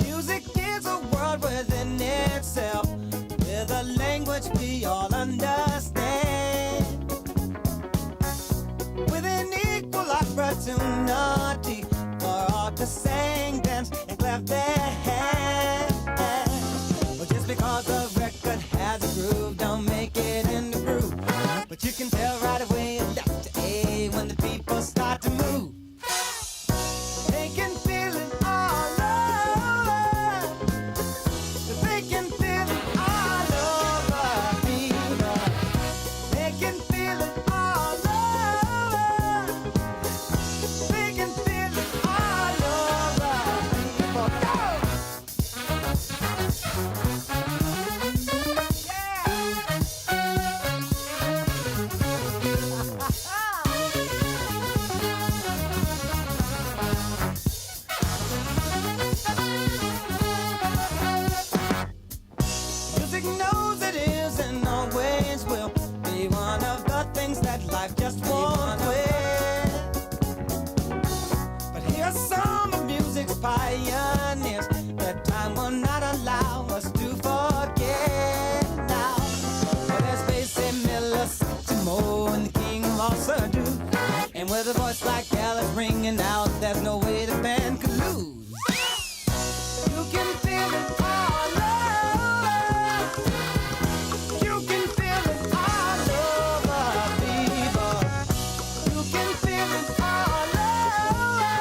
Music is a world within itself, with a language we all understand, with an equal opportunity for all to sing, dance, and clap their hands. But just because a record has a groove, don't make it in the groove. But you can tell right away left to A when the people start to move. They can feel it all over. They can feel it all over people. They can feel it all over. They can feel it all over people. Go! Music knows it is and always will be one of the things that life just won't win. But here's some of music's pioneers that time will not allow us to forget now. Well, there's Basie Miller, Satchmo, and the king of all Surdo. And with a voice like Alice ringing out, there's no way the band could lose. You can feel it all over. You can feel it all over, people. You can feel it all over.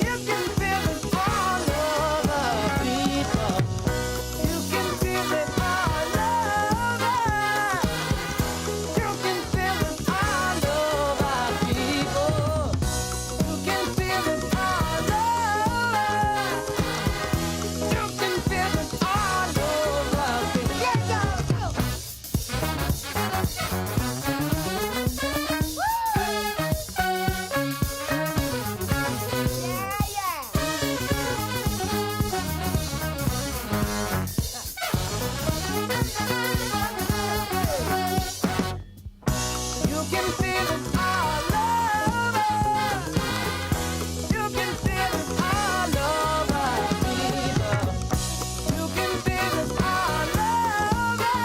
You can feel it all over, people. You can feel it all over. You can feel it all over, people. You can feel it all over. You can feel it all over, people. Yeah, go, go. You can feel it all over. You can feel it all over, people. You can feel it all over.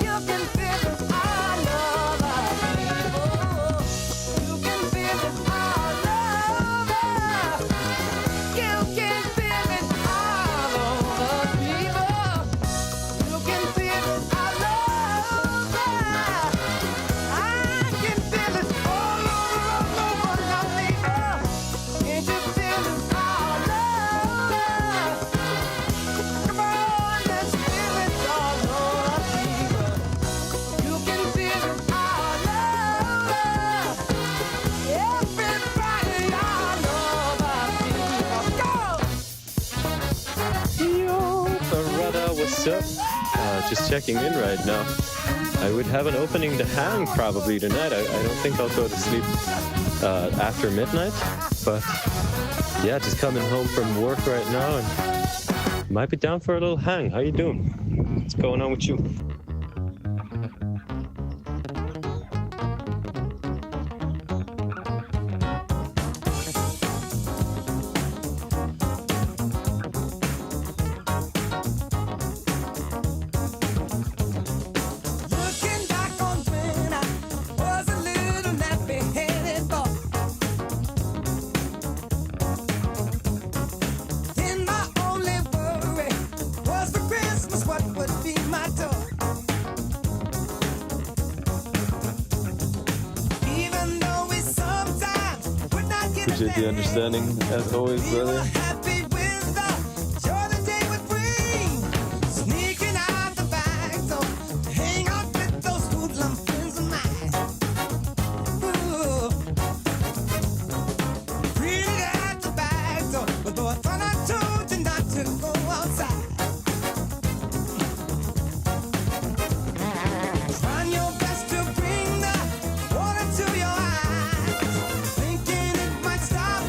You can feel it all over, people. You can feel it all over. You can feel it all over, people. You can feel it all over. I can feel it all over now, people. Can't you feel it all over? Come on, let's feel it all over, people. You can feel it all over. Everybody all over, people. Go! Yo, brother, what's up? Just checking in right now. I would have an opening to hang probably tonight. I don't think I'll go to sleep after midnight, but yeah, just coming home from work right now and might be down for a little hang. How you doing? What's going on with you? Looking back on when I was a little nappy-headed boy, then my only worry was for Christmas what would be my toy. Even though we sometimes would not get Appreciate the understanding as always, we were brother. happy with the joy the day would bring. Sneaking out the back door to hang out with those hoodlum friends of mine. Ooh. Really at the back door, but though I thought I told you not to go outside. Trying your best to bring the water to your eyes, thinking it might stop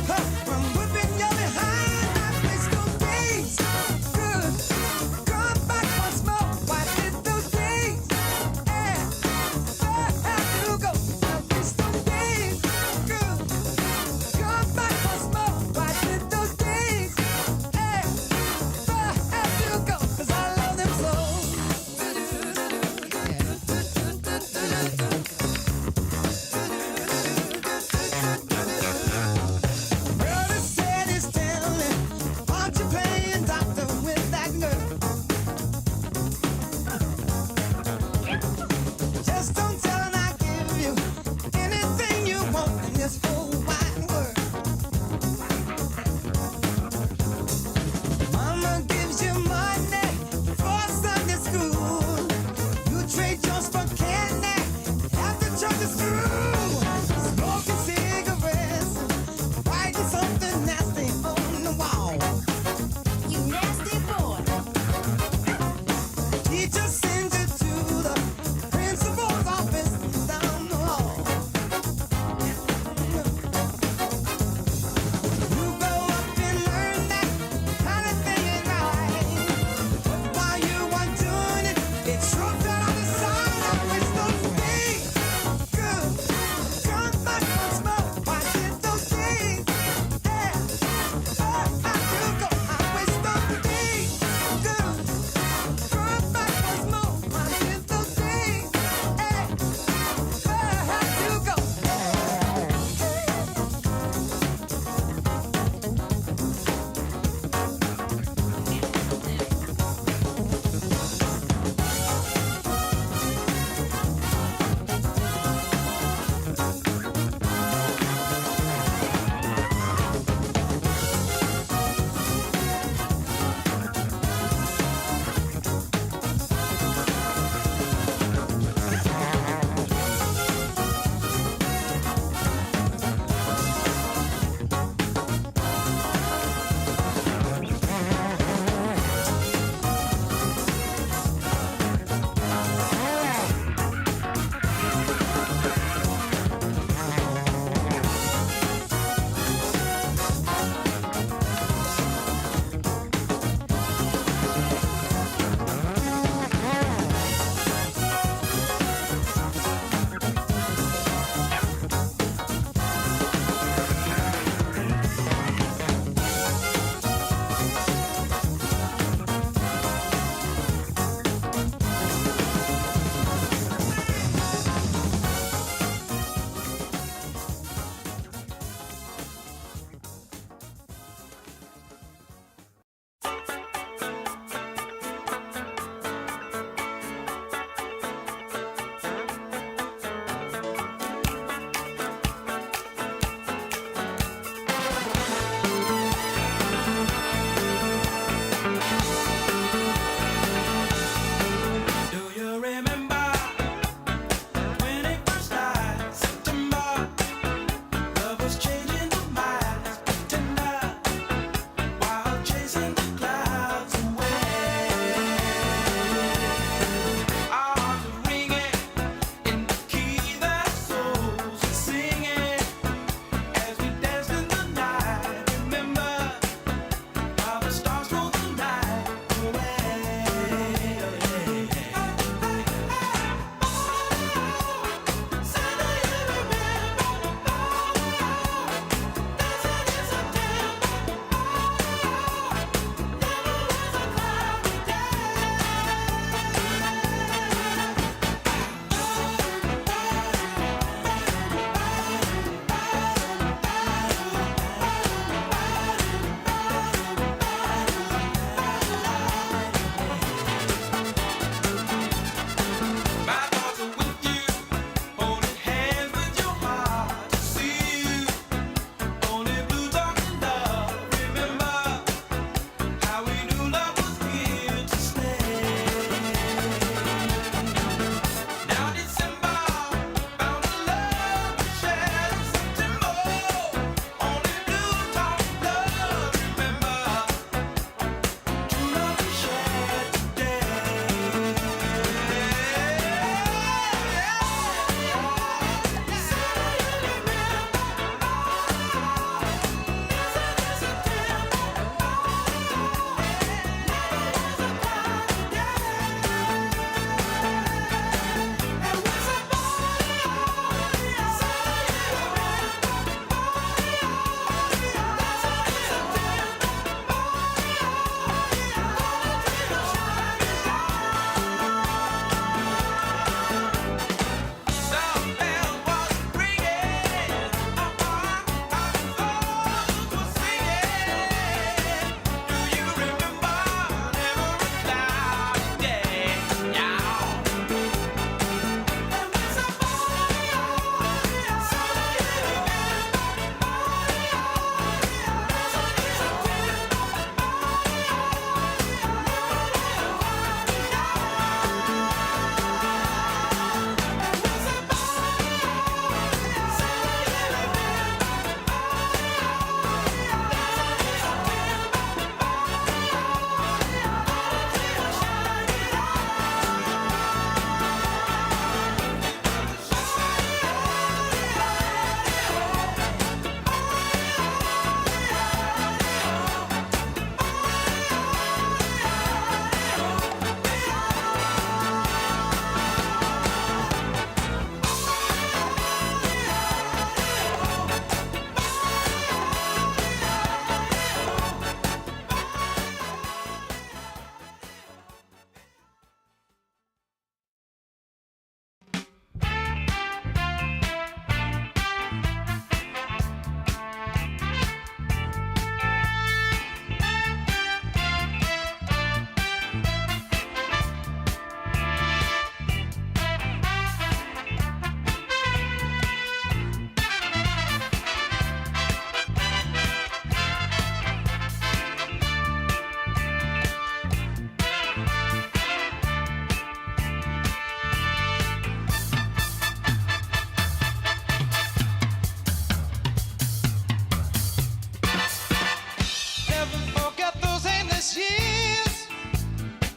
endless years,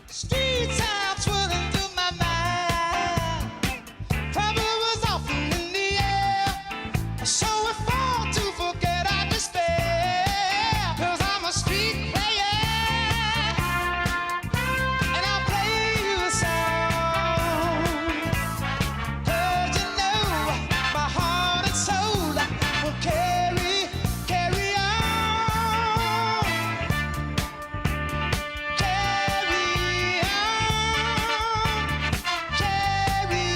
streets are swirling through my mind. Trouble was often in the air, so we fall to forget our despair. 'Cause I'm a street player, and I'll play you a song. 'Cause you know my heart and soul will carry on. Carry on, carry on, carry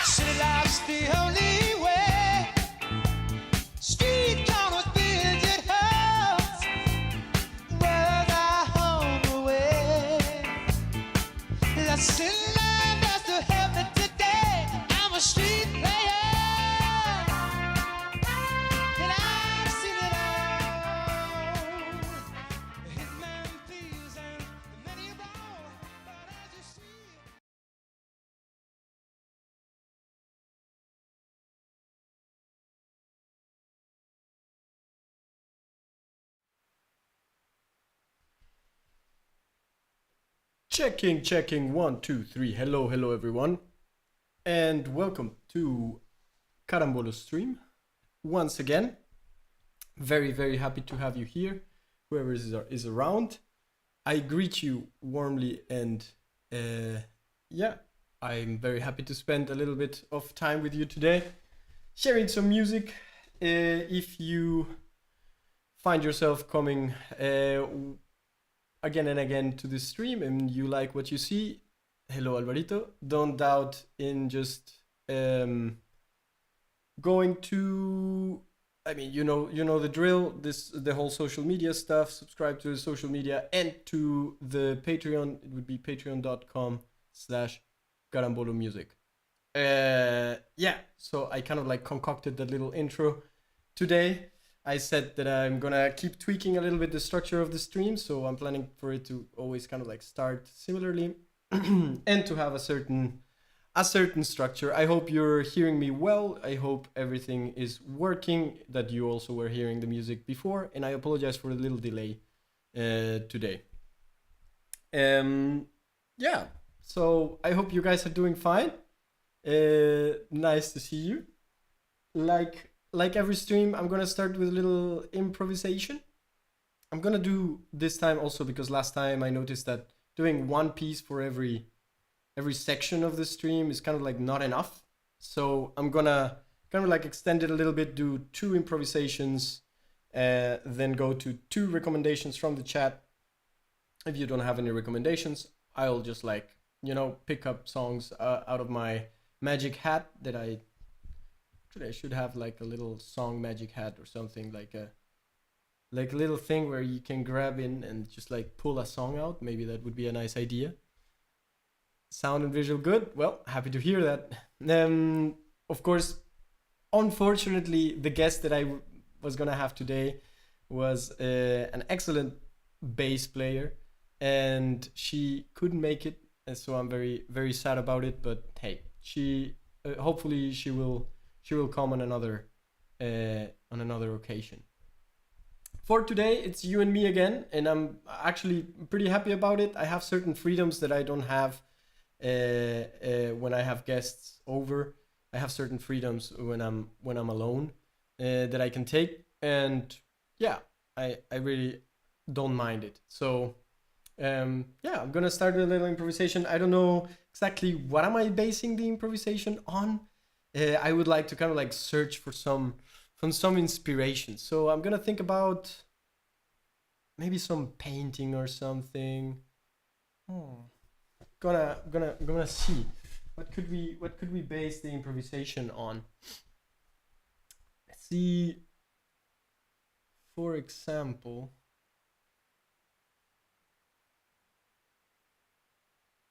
City life's the only way. Street corners, billiard halls, world our home away. Lesson learned as to help me today. I'm a street player, and I've seen it all. The hitman thieves and many a brawl, but as you see. Checking, 1, 2, 3. Hello, everyone. And welcome to Carambolo stream once again. Very, very happy to have you here, whoever is around. I greet you warmly and yeah, I'm very happy to spend a little bit of time with you today, sharing some music. If you find yourself coming again and again to the stream and you like what you see, hello Alvarito, don't doubt in just going to, I mean, you know the drill, the whole social media stuff. Subscribe to the social media and to the Patreon. It would be patreon.com/Carambolo music. Yeah, so I kind of like concocted that little intro today. I said that I'm gonna keep tweaking a little bit the structure of the stream, so I'm planning for it to always kind of like start similarly and to have a certain structure. I hope you're hearing me well. I hope everything is working, that you also were hearing the music before, and I apologize for a little delay today. Yeah, so I hope you guys are doing fine. Nice to see you. Like every stream, I'm gonna start with a little improvisation. I'm gonna do this time also because last time I noticed that doing one piece for every section of the stream is kind of like not enough. So I'm gonna kind of like extend it a little bit, do 2 improvisations, then go to 2 recommendations from the chat. If you don't have any recommendations, I'll just like, pick up songs out of my magic hat that I should have like a little song magic hat or something, like a little thing where you can grab in and just like pull a song out. Maybe that would be a nice idea. Sound and visual good? Well, happy to hear that. Of course, unfortunately, the guest that I was gonna have today was an excellent bass player, and she couldn't make it, and so I'm very, very sad about it. But hey, she hopefully she will come on another occasion. For today, it's you and me again, and I'm actually pretty happy about it. I have certain freedoms that I don't have when I have guests over. I have certain freedoms when I'm alone that I can take, and yeah, I really don't mind it. So yeah, I'm gonna start with a little improvisation. I don't know exactly what am I basing the improvisation on. I would like to kind of like search for some inspiration. So I'm gonna think about maybe some painting or something. Gonna see what could we base the improvisation on. Let's see. For example,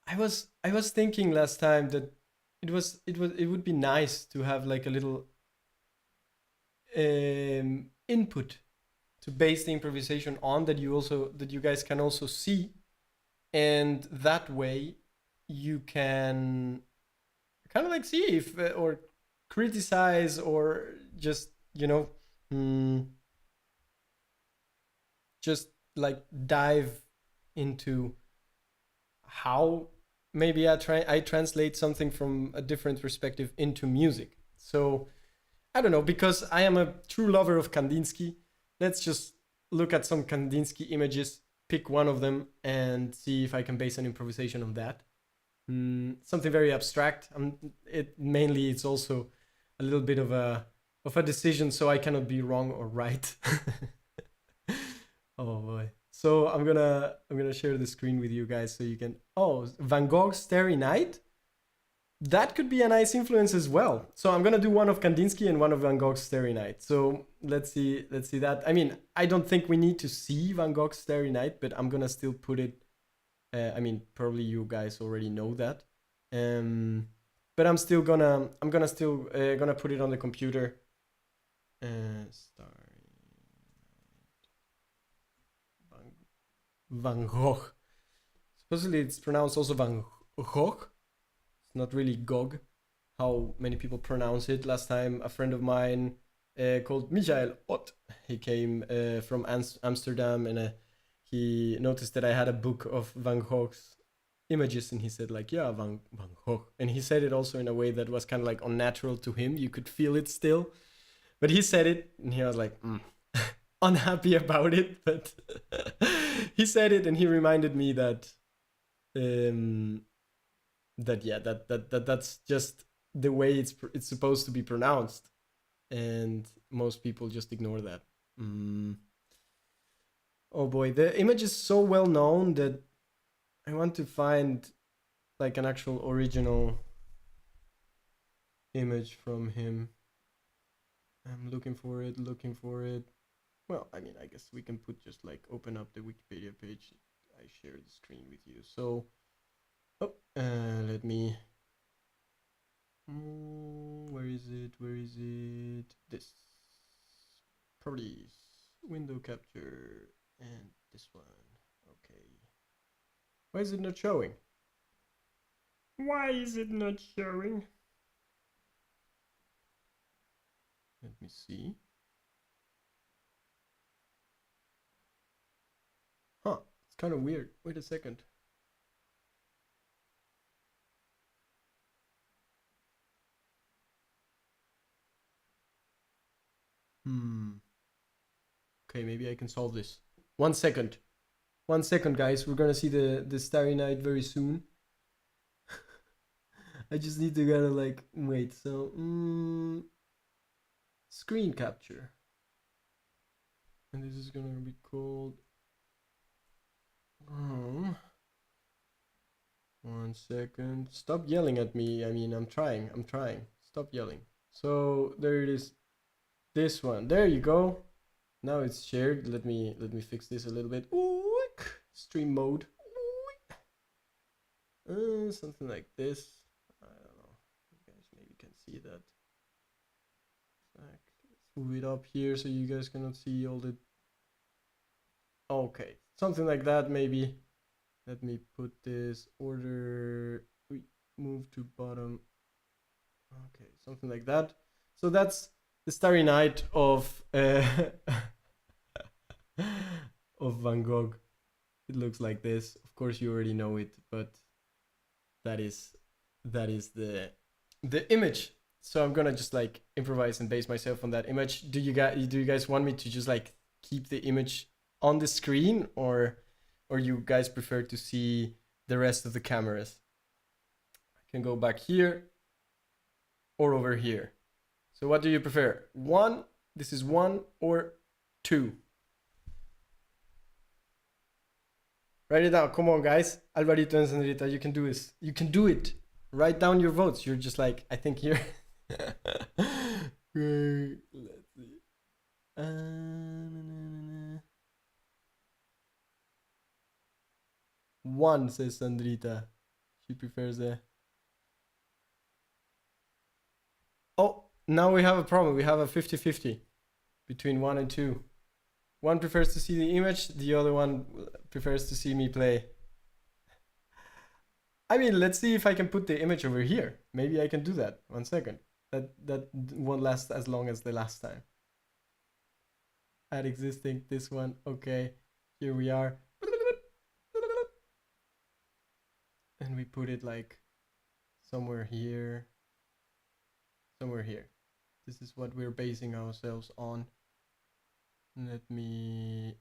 I was thinking last time that it would be nice to have like a little input to base the improvisation on that you guys can also see, and that way you can kind of like see if or criticize or just just like dive into how maybe I translate something from a different perspective into music. So I don't know, because I am a true lover of Kandinsky. Let's just look at some Kandinsky images, pick one of them, and see if I can base an improvisation on that. Something very abstract. It's also a little bit of a decision, so I cannot be wrong or right. Oh boy. So I'm gonna share the screen with you guys so you can. Oh, Van Gogh's Starry Night. That could be a nice influence as well. So I'm gonna do one of Kandinsky and one of Van Gogh's Starry Night. So let's see that. I mean, I don't think we need to see Van Gogh's Starry Night, but I'm gonna still put it. I mean, probably you guys already know that. But I'm gonna put it on the computer. Starry Night. Van Gogh. Supposedly it's pronounced also Van Gogh. It's not really Gog, how many people pronounce it. Last time a friend of mine called Michael Ott, he came from Amsterdam, and he noticed that I had a book of Van Gogh's images, and he said like, yeah, Van Gogh. And he said it also in a way that was kind of like unnatural to him. You could feel it still. But he said it, and he was like, unhappy about it. But he said it, and he reminded me that that's just the way it's supposed to be pronounced, and most people just ignore that. Oh boy, the image is so well known that I want to find like an actual original image from him. I'm looking for it. Well, I mean, I guess we can put just like open up the Wikipedia page. I share the screen with you. So, let me. Where is it? This. Properties, window capture, and this one. Okay. Why is it not showing? Let me see. Huh, it's kind of weird. Wait a second. Okay, maybe I can solve this. 1 second. 1 second, guys. We're gonna see the Starry Night very soon. I just need to gotta like wait. So screen capture, and this is gonna be called. 1 second. Stop yelling at me. I mean, I'm trying. Stop yelling. So there it is. This one. There you go. Now it's shared. Let me fix this a little bit. Stream mode. Something like this. I don't know. You guys maybe can see that. Let's move it up here so you guys cannot see all the. Okay, something like that maybe. Let me put this order. We move to bottom. Okay, something like that. So that's the Starry Night of of Van Gogh. It looks like this. Of course, you already know it, but that is the image. So I'm gonna just like improvise and base myself on that image. Do you guys want me to just like keep the image on the screen, or you guys prefer to see the rest of the cameras? I can go back here or over here. So what do you prefer? One, this is 1, or 2? Write it down. Come on, guys. Alvarito and Sandrita, you can do this. You can do it. Write down your votes. You're just like, I think you're. Let's see. 1, says Sandrita. She prefers the... Oh, now we have a problem. We have a 50-50 between 1 and 2. One prefers to see the image, the other one prefers to see me play. I mean, let's see if I can put the image over here. Maybe I can do that. 1 second. That won't last as long as the last time. Add existing, this one. Okay, here we are. And we put it like somewhere here. Somewhere here. This is what we're basing ourselves on. Let me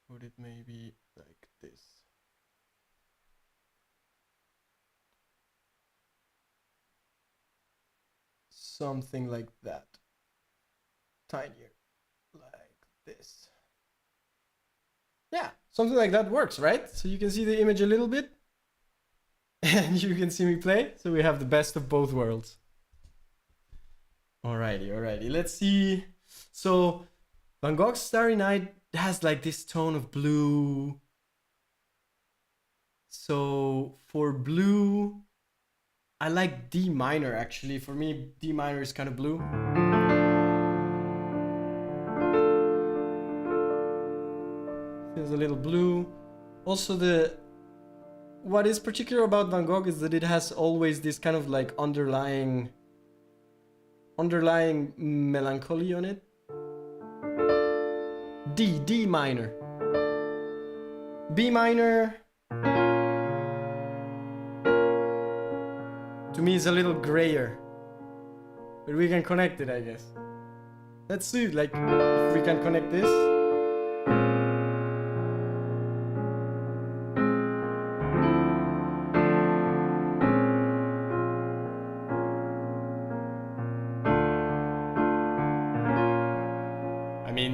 put it maybe like this. Something like that. Tinier. Like this. Yeah, something like that works, right? So you can see the image a little bit. And you can see me play. So we have the best of both worlds. Alrighty. Let's see. So Van Gogh's Starry Night has like this tone of blue. So for blue, I like D minor actually. For me, D minor is kind of blue. Feels a little blue. Also what is particular about Van Gogh is that it has always this kind of like underlying melancholy on it. D minor. B minor to me is a little grayer, but we can connect it, I guess. Let's see, like, if we can connect this.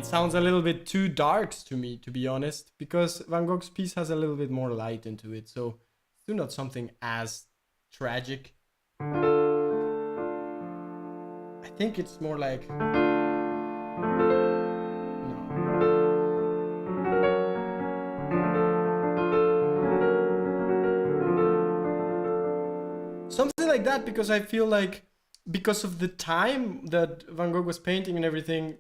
Sounds a little bit too dark to me, to be honest, because Van Gogh's piece has a little bit more light into it, so it's still not something as tragic. I think it's more like... No. Something like that, because I feel like, because of the time that Van Gogh was painting and everything,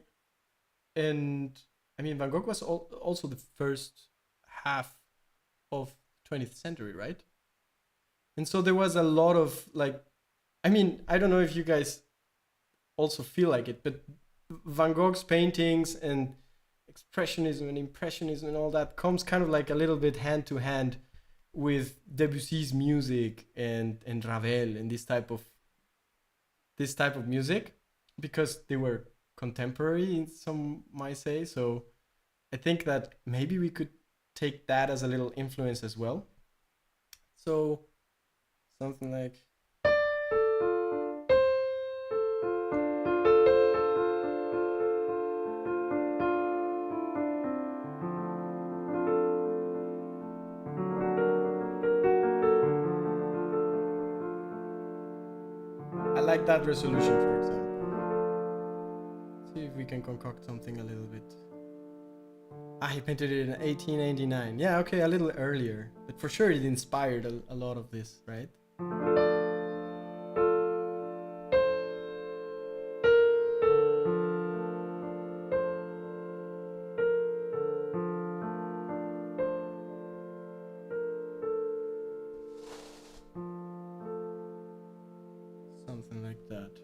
and I mean, Van Gogh was also the first half of 20th century, right? And so there was a lot of like, I mean, I don't know if you guys also feel like it, but Van Gogh's paintings and expressionism and impressionism and all that comes kind of like a little bit hand to hand with Debussy's music and Ravel and this type of music, because they were contemporary, some might say. So I think that maybe we could take that as a little influence as well. So something like... I like that resolution, for example. See if we can concoct something a little bit. He painted it in 1889. Yeah, okay, a little earlier. But for sure it inspired a lot of this, right? Something like that.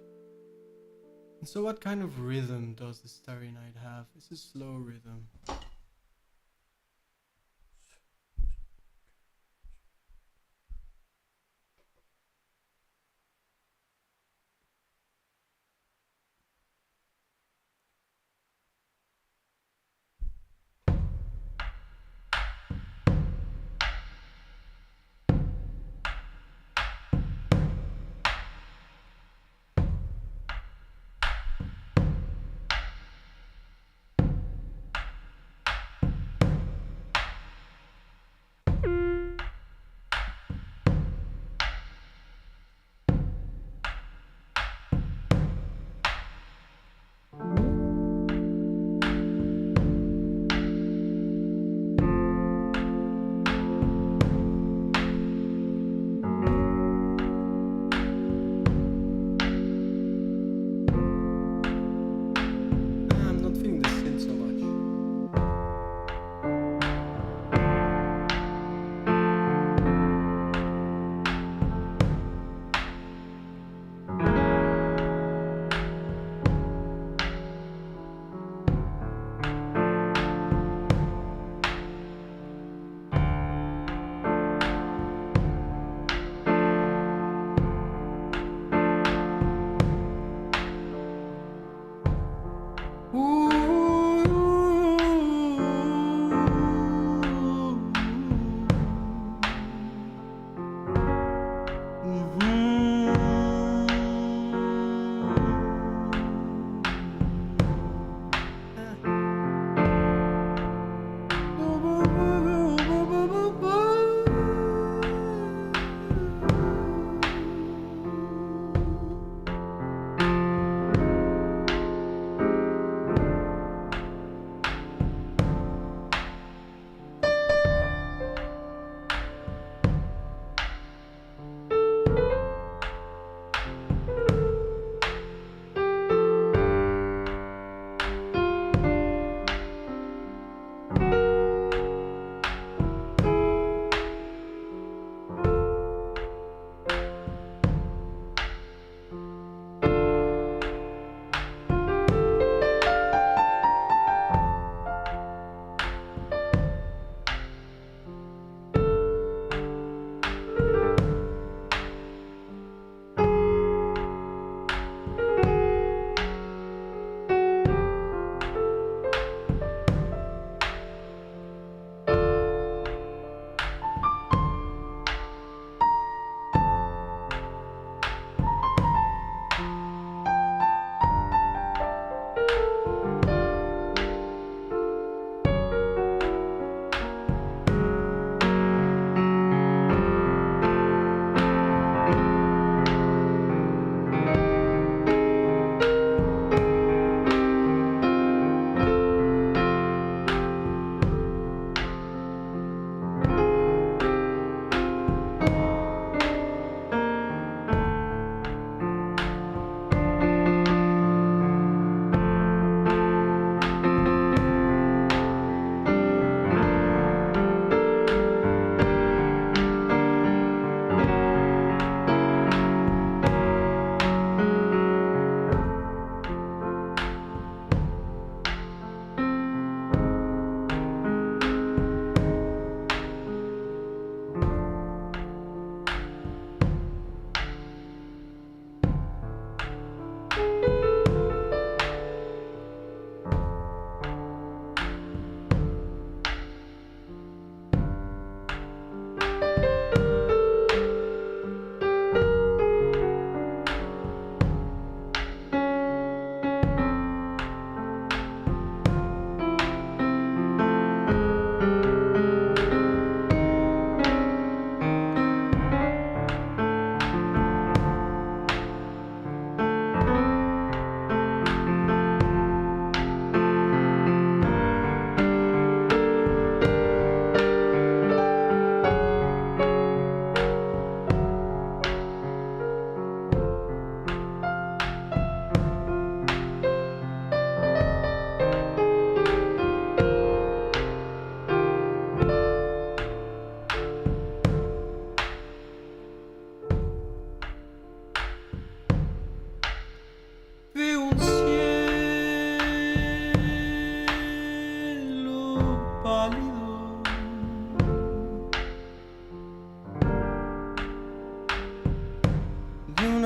And so what kind of rhythm does the Starry Night have? It's a slow rhythm.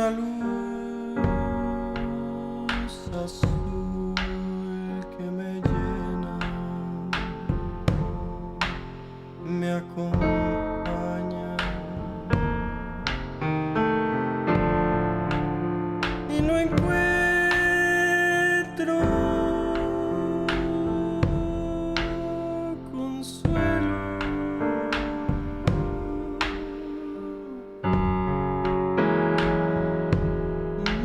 una luz azul que me llena, me acompaña y no encuentro consuelo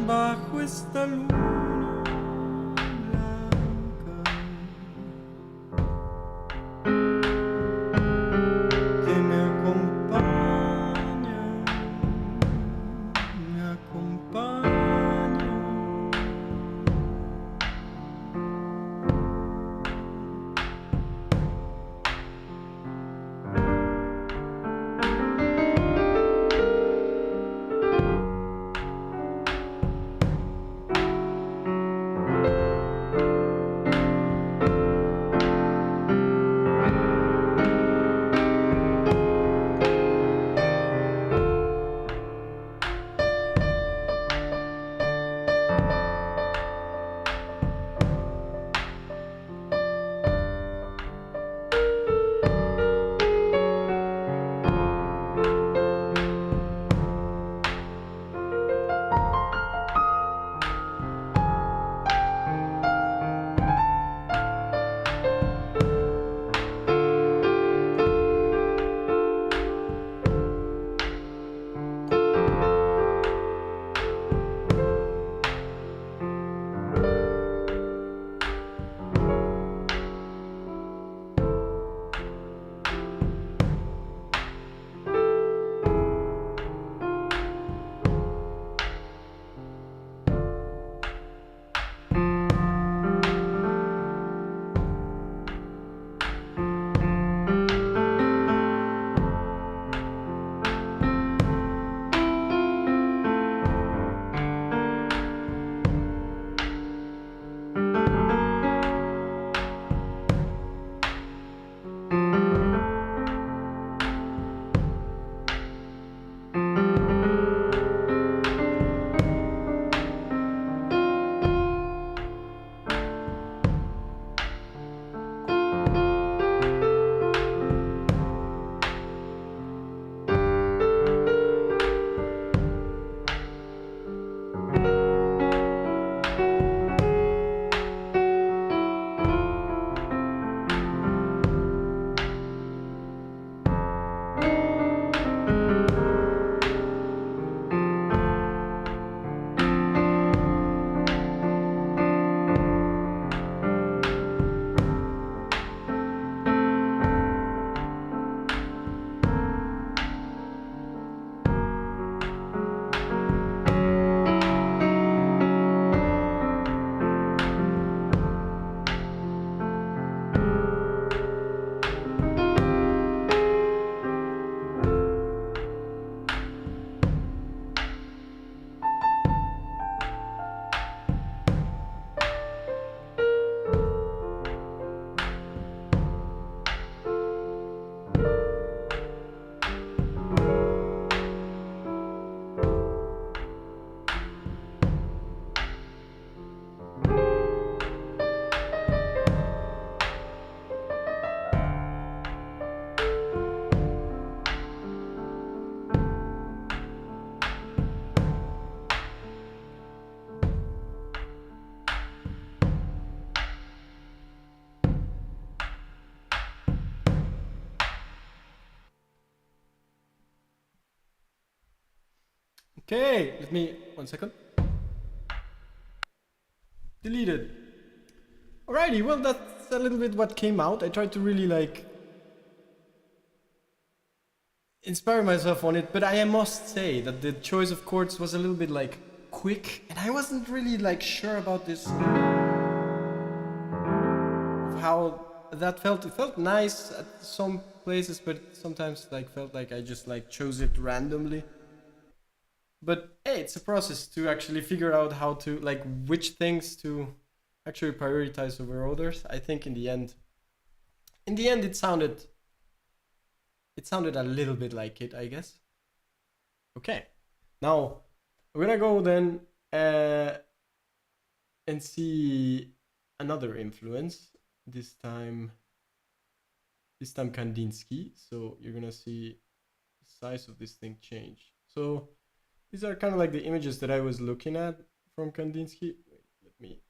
bajo esta luna blanca que me acompaña, me acompaña. Okay, let me, 1 second. Deleted. Alrighty, well that's a little bit what came out. I tried to really like inspire myself on it, but I must say that the choice of chords was a little bit like quick, and I wasn't really like sure about this, how that felt. It felt nice at some places, but sometimes like felt like I just like chose it randomly. But hey, it's a process to actually figure out how to like which things to actually prioritize over others. I think in the end it sounded a little bit like it, I guess. Okay. Now I'm gonna go then and see another influence. This time Kandinsky. So you're gonna see the size of this thing change. So these are kind of like the images that I was looking at from Kandinsky. Wait, let me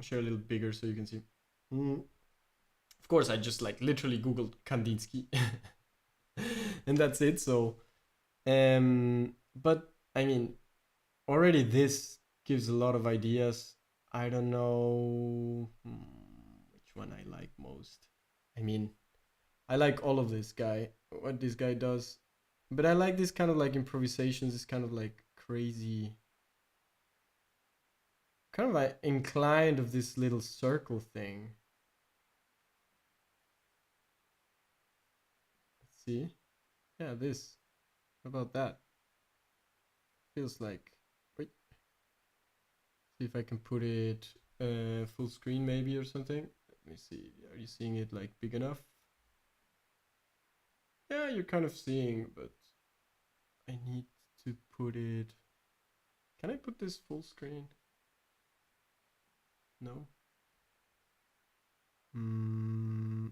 share a little bigger so you can see. Of course, I just like literally Googled Kandinsky and that's it. So, but I mean, already this gives a lot of ideas. I don't know which one I like most. I mean, I like all of this guy, what this guy does, but I like this kind of like improvisations, this kind of like crazy, kind of like inclined of this little circle thing. Let's see. Yeah, this. How about that? Feels like, wait. See if I can put it full screen maybe or something. Let me see. Are you seeing it like big enough? Yeah, you're kind of seeing, but I need to put it. Can I put this full screen? No.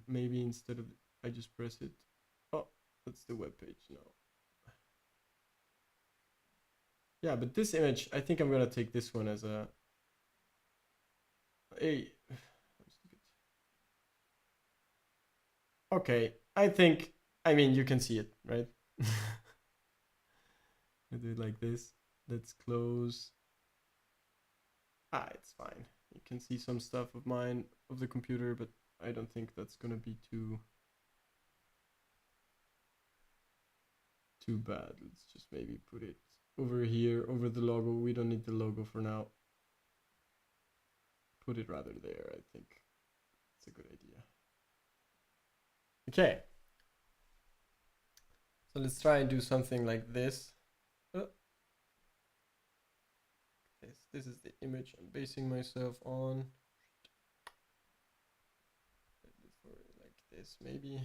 Maybe instead of I just press it. Oh, that's the web page. No. Yeah, but this image, I think I'm gonna take this one as a. Hey. Okay, I mean, you can see it, right? I do it like this. Let's close. It's fine. You can see some stuff of mine, of the computer, but I don't think that's gonna be too bad. Let's just maybe put it over here, over the logo. We don't need the logo for now. Put it rather there, I think. It's a good idea. Okay. So let's try and do something like this. This is the image I'm basing myself on. Like this, maybe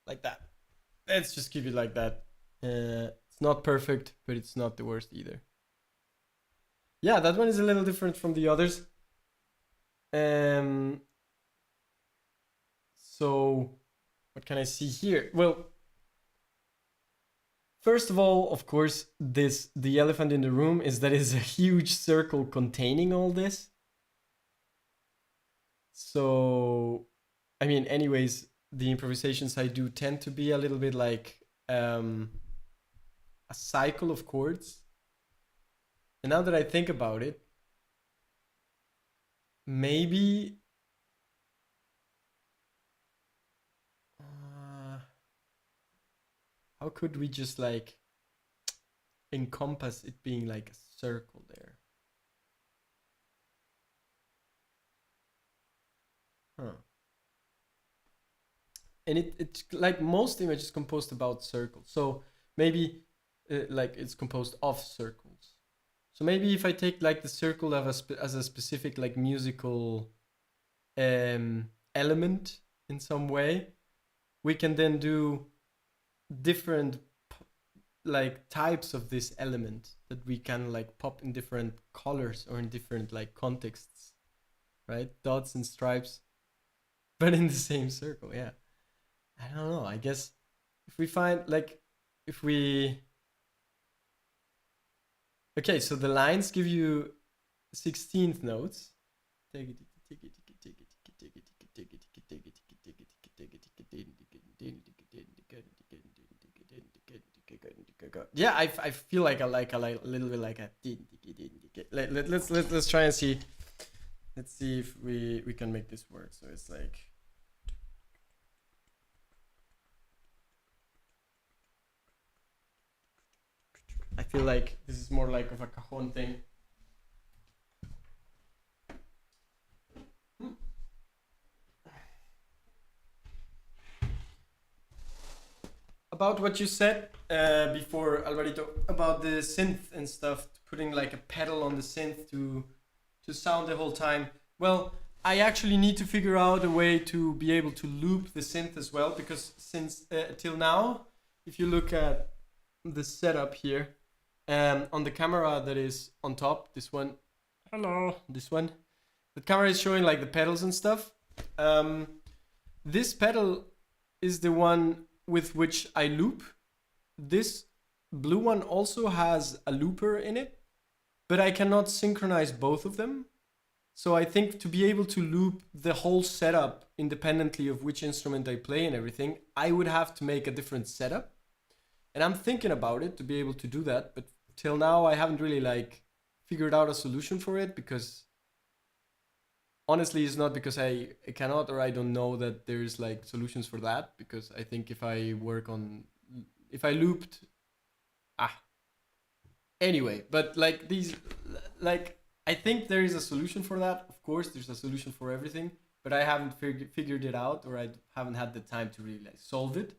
like that. Let's just keep it like that. It's not perfect, but it's not the worst either. Yeah, that one is a little different from the others. So what can I see here? Well, first of all, of course, the elephant in the room is that it's a huge circle containing all this. So, I mean, anyways, the improvisations I do tend to be a little bit like a cycle of chords. And now that I think about it, maybe how could we just like encompass it being like a circle there? And it's like most images composed about circles. So maybe like it's composed of circles. So maybe if I take like the circle as a specific like musical element in some way, we can then do different like types of this element that we can like pop in different colors or in different like contexts, right? Dots and stripes, but in the same circle. Yeah, I don't know. I guess if we find like if we okay, so the lines give you 16th notes. Yeah, I feel like a little bit like a. Let's try and see. Let's see if we can make this work. So it's like. I feel like this is more like of a cajon thing. About what you said before, Alvarito, about the synth and stuff, putting like a pedal on the synth to sound the whole time. Well, I actually need to figure out a way to be able to loop the synth as well, because since till now, if you look at the setup here, On the camera that is on top, this one, hello, this one, the camera is showing like the pedals and stuff. This pedal is the one with which I loop. This blue one also has a looper in it, but I cannot synchronize both of them. So I think to be able to loop the whole setup independently of which instrument I play and everything, I would have to make a different setup. And I'm thinking about it to be able to do that, but till now I haven't really like figured out a solution for it, because honestly it's not because I cannot or I don't know that there's like solutions for that, because I think if I looped anyway, but like these, like I think there is a solution for that. Of course there's a solution for everything, but I haven't figured it out, or I haven't had the time to really like solve it.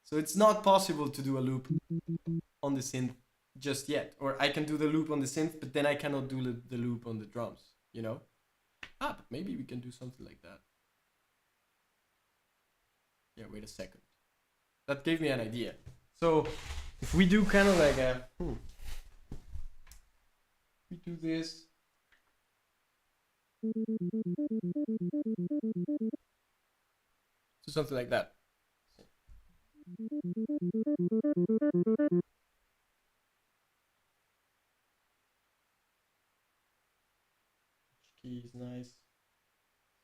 So it's not possible to do a loop on the synth just yet. Or I can do the loop on the synth, but then I cannot do the loop on the drums, you know? But maybe we can do something like that. Yeah, wait a second. That gave me an idea. So if we do kind of like a... we do this... So something like that. Key is nice.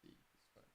See this one.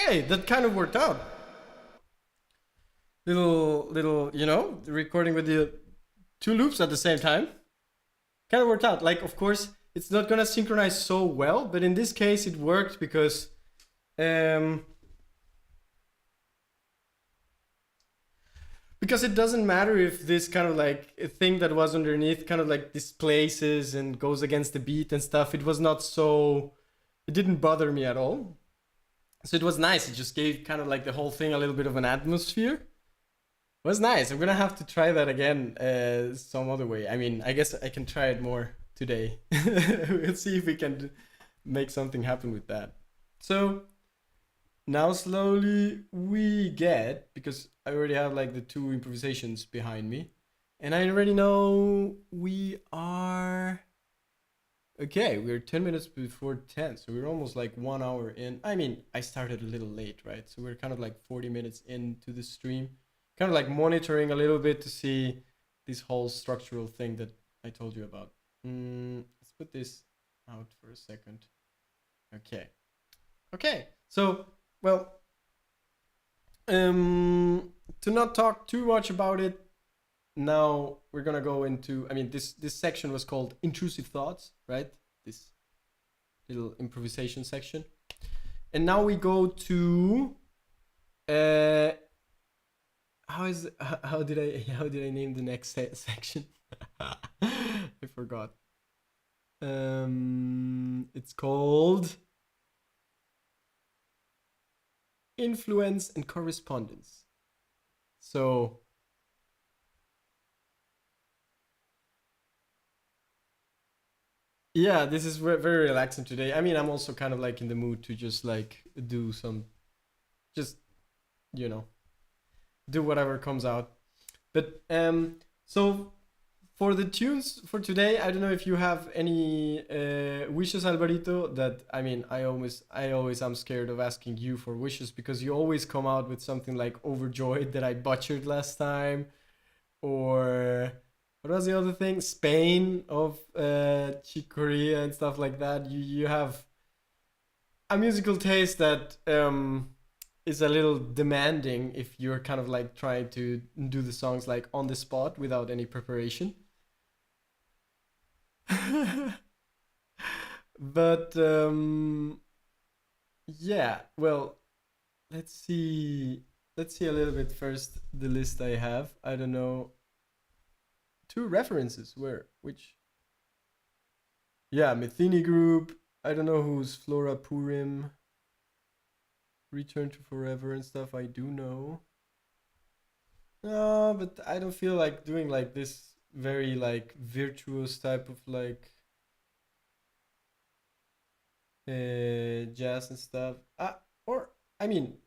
Hey, that kind of worked out. Little, recording with the two loops at the same time. Kind of worked out. Like, of course, it's not gonna synchronize so well, but in this case, it worked because, because it doesn't matter if this kind of like a thing that was underneath kind of like displaces and goes against the beat and stuff. It was not so. It didn't bother me at all. So it was nice. It just gave kind of like the whole thing a little bit of an atmosphere. It was nice. I'm gonna have to try that again some other way. I mean, I guess I can try it more today. We'll see if we can make something happen with that. So now slowly we get, because I already have like the two improvisations behind me, and I already know we are... Okay, we're 10 minutes before 10, so we're almost like 1 hour in. I mean, I started a little late, right? So we're kind of like 40 minutes into the stream, kind of like monitoring a little bit to see this whole structural thing that I told you about. Let's put this out for a second. Okay, so, well, to not talk too much about it, now we're gonna go into, I mean, this section was called Intrusive Thoughts, right? This little improvisation section. And now we go to how did I name the next section? I forgot. It's called Influence and Correspondence. So yeah, this is very relaxing today. I mean, I'm also kind of like in the mood to just like do some, just, you know, do whatever comes out. But so for the tunes for today, I don't know if you have any wishes, Alvarito. That, I mean, I always am scared of asking you for wishes because you always come out with something like Overjoyed that I butchered last time, or what was the other thing? Spain of Chick Corea and stuff like that. You have a musical taste that is a little demanding if you're kind of like trying to do the songs like on the spot without any preparation. But yeah, well, let's see a little bit first the list I have. I don't know. 2 references which? Yeah, Metheny Group. I don't know who's Flora Purim. Return to Forever and stuff. I do know. No, but I don't feel like doing like this very like virtuous type of like jazz and stuff. Or I mean,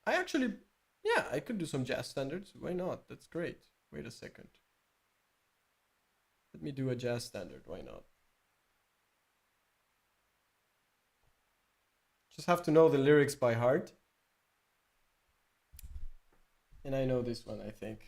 I actually, yeah, I could do some jazz standards. Why not? That's great. Wait a second. Let me do a jazz standard. Why not? Just have to know the lyrics by heart. And I know this one, I think.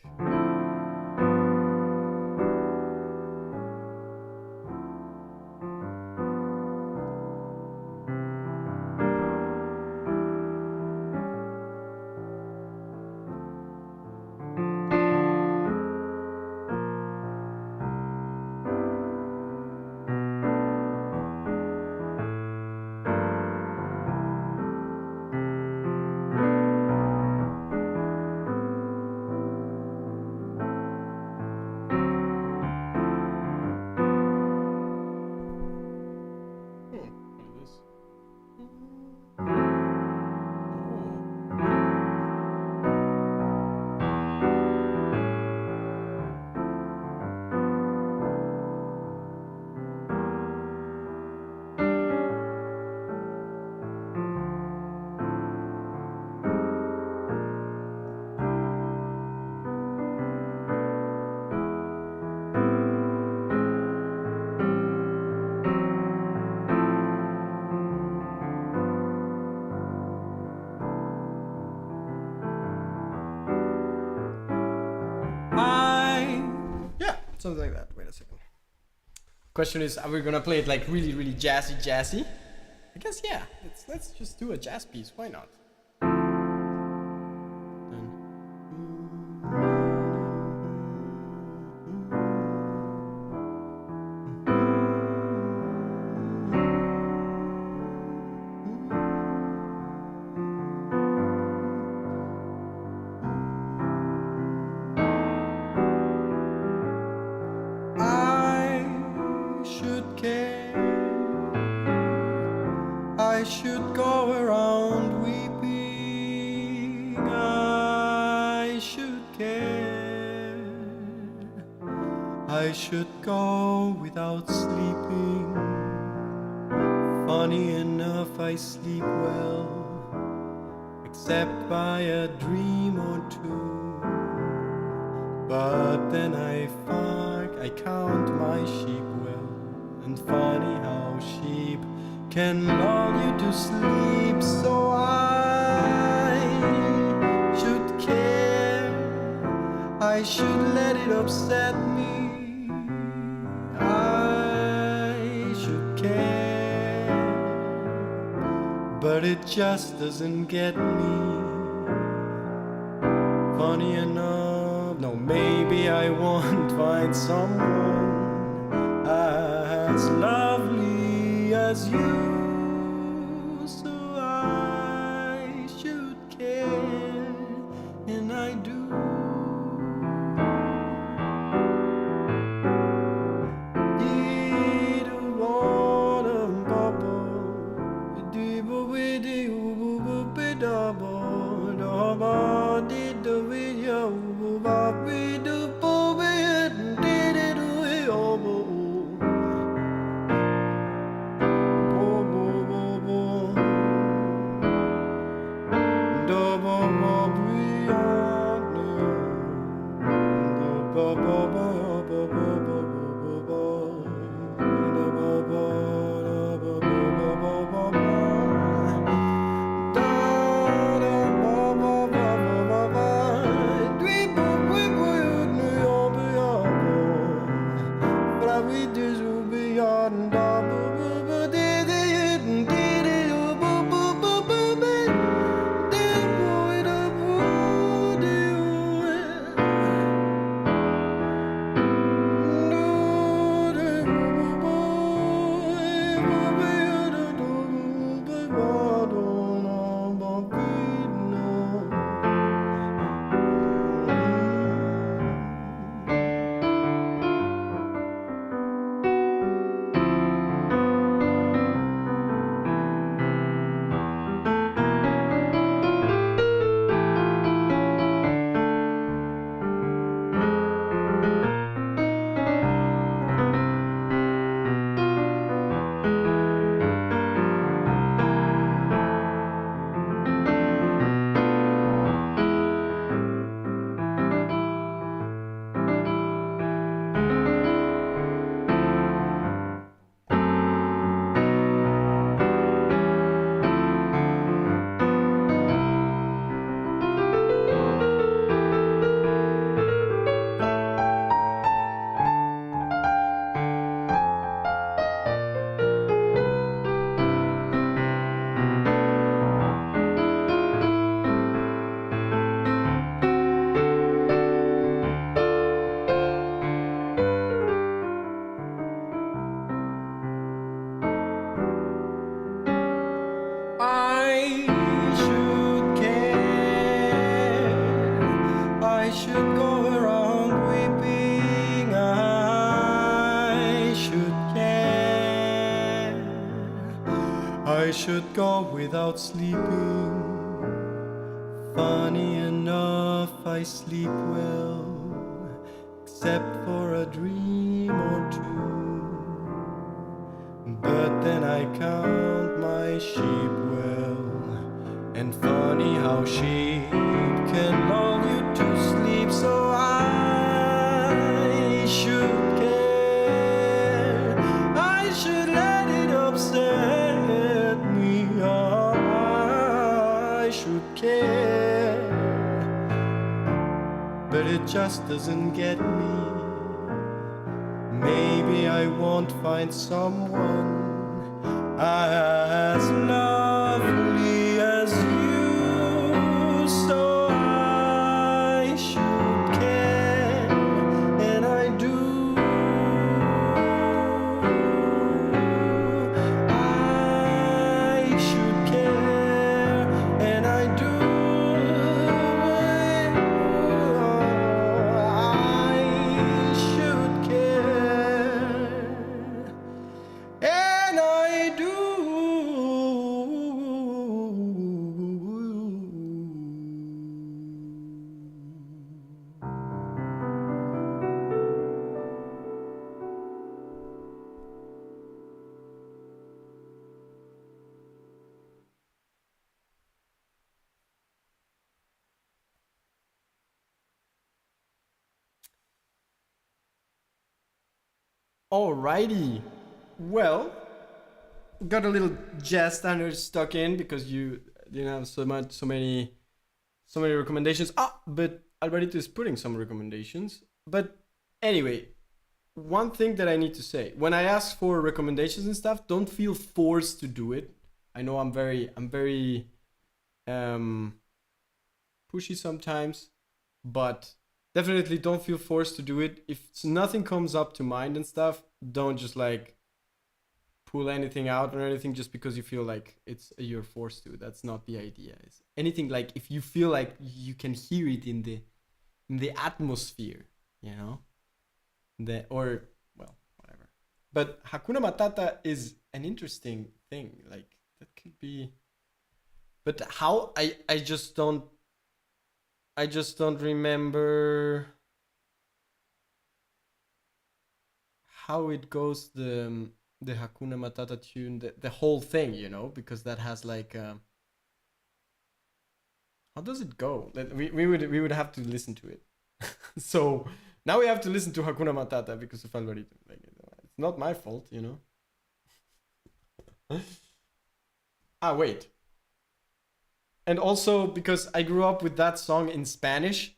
Something like that. Wait a second. Question is, are we gonna play it like really, really jazzy? I guess yeah. Let's just do a jazz piece. Why not? I should go around weeping. I should care. I should go without sleeping. Funny enough, I sleep well, except by a dream or two. But then I count my sheep well, and funny how sheep can lull you to sleep. So I should care. I should let it upset me. I should care, but it just doesn't get me. Funny enough, no, maybe I won't find someone as lovely as you. So I should care, and I do. should go without sleeping. Funny enough, I sleep well, except for a dream or two. But then I count my sheep well, and funny how sheep can lull you to sleep. So I should care, I should let it upset me. I should care, but it just doesn't get me. Maybe I won't find someone as lovely as you. So I should care, and I do. I should care, and I do. I should care, and I do. Alrighty. Well, got a little jazz standard stuck in because you didn't have so many recommendations. But Alvarito is putting some recommendations. But anyway, one thing that I need to say, when I ask for recommendations and stuff, don't feel forced to do it. I know I'm very pushy sometimes, but definitely don't feel forced to do it. If nothing comes up to mind and stuff, don't just like pull anything out or anything just because you feel like you're forced to. That's not the idea. It's anything like if you feel like you can hear it in the atmosphere, you know, or whatever. But Hakuna Matata is an interesting thing. Like that could be, but how I just don't remember how it goes, the Hakuna Matata tune, the whole thing, you know, because that has like how does it go? We would have to listen to it. So now we have to listen to Hakuna Matata because of Alvarito. Like, it's not my fault, you know. Wait. And also because I grew up with that song in Spanish.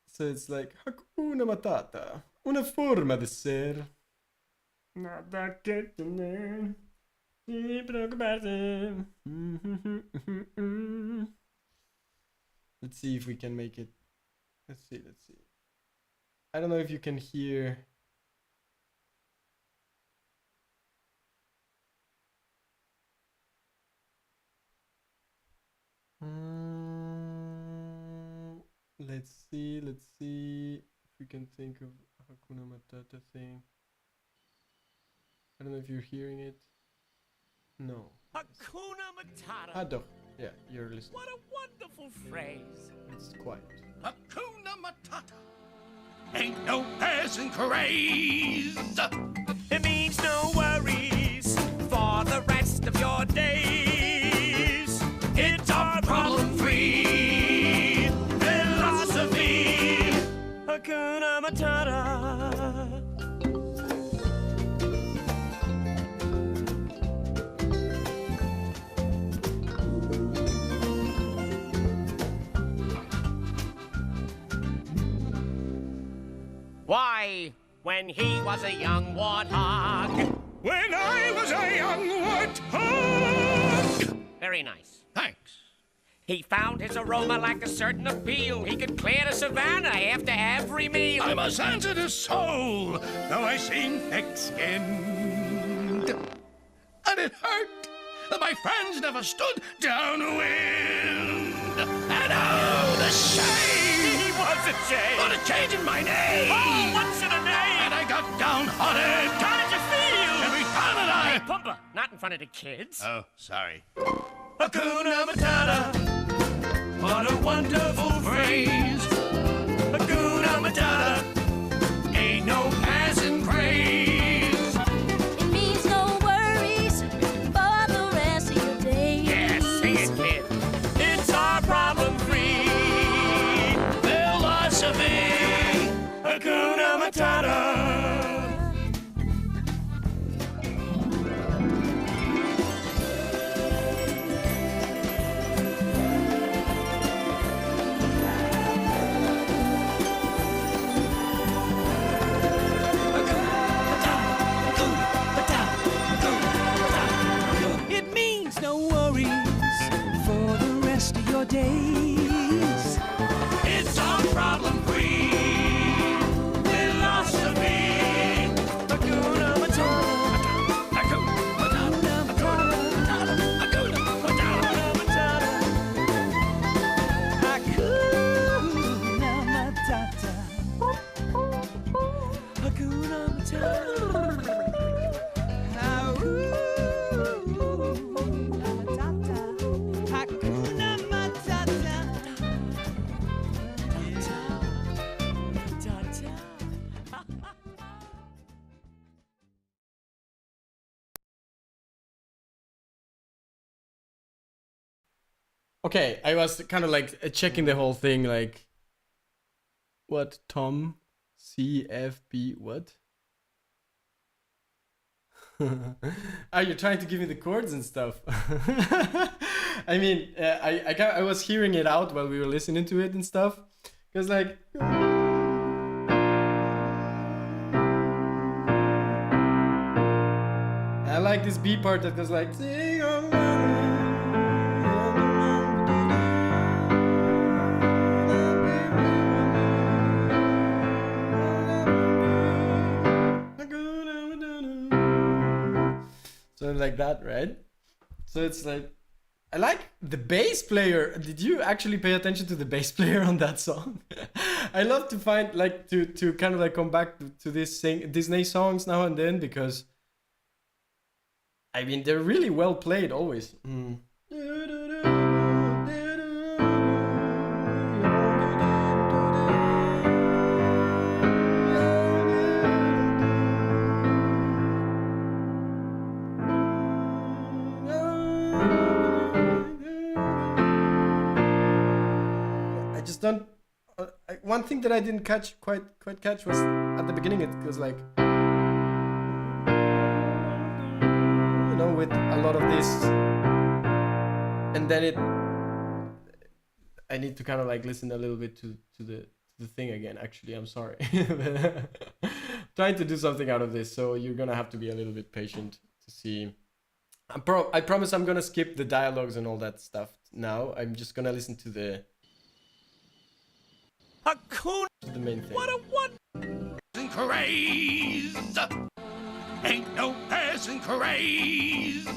So it's like Hakuna Matata, una forma de ser. Nada que tener, sin preocuparse. Let's see if we can make it. Let's see. I don't know if you can hear. Let's see if we can think of Hakuna Matata thing. I don't know if you're hearing it. No. Hakuna Matata. Doch. Yeah, you're listening. What a wonderful phrase. It's quiet. Hakuna Matata. Ain't no passing craze. It means no worries for the rest of your days. It's our problem-free philosophy. Hakuna Matata. Why, when he was a young warthog. When I was a young warthog. Very nice. Thanks. He found his aroma lacked a certain appeal. He could clear the savannah after every meal. I'm a sensitive soul, though I seem thick-skinned. And it hurt that my friends never stood downwind. And oh, the shame! He was a shame! What a change in my name! Oh, what's in a name? And I got downhearted. How did you feel? Every time that I Not in front of the kids. Oh, sorry. Hakuna Matata. What a wonderful phrase. Hakuna Matata. Ain't no passing craze. It means no worries for the rest of your days. Yeah, sing it, kid. It's our problem-free philosophy. Hakuna Matata. It means no worries for the rest of your days. It's our problem-free philosophy. Hakuna Matata. Hakuna Matata. Hakuna Matata. Hakuna Matata. Hakuna Matata. Hakuna Matata. Okay, I was kind of like checking the whole thing, like, what, Tom, CFB, what? Are you trying to give me the chords and stuff? I mean, I was hearing it out while we were listening to it and stuff, because like, I like this B part that goes like, sing on something like that, right? So it's like, I like the bass player. Did you actually pay attention to the bass player on that song? I love to find like to kind of like come back to this Disney songs now and then, because I mean they're really well played always. I just don't. One thing that I didn't quite catch was at the beginning. It was like, you know, with a lot of this, and then I need to kind of like listen a little bit to the thing again. Actually, I'm sorry. Trying to do something out of this, so you're gonna have to be a little bit patient to see. I promise I'm gonna skip the dialogues and all that stuff now. I'm just gonna listen to the Hakuna. main thing. What a one craze. Ain't no passing craze.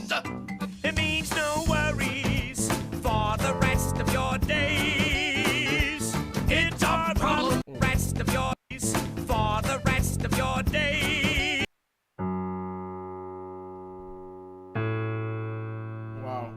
It means no worries for the rest of your days. It's our problem. Rest of your days for the rest of your days. Wow.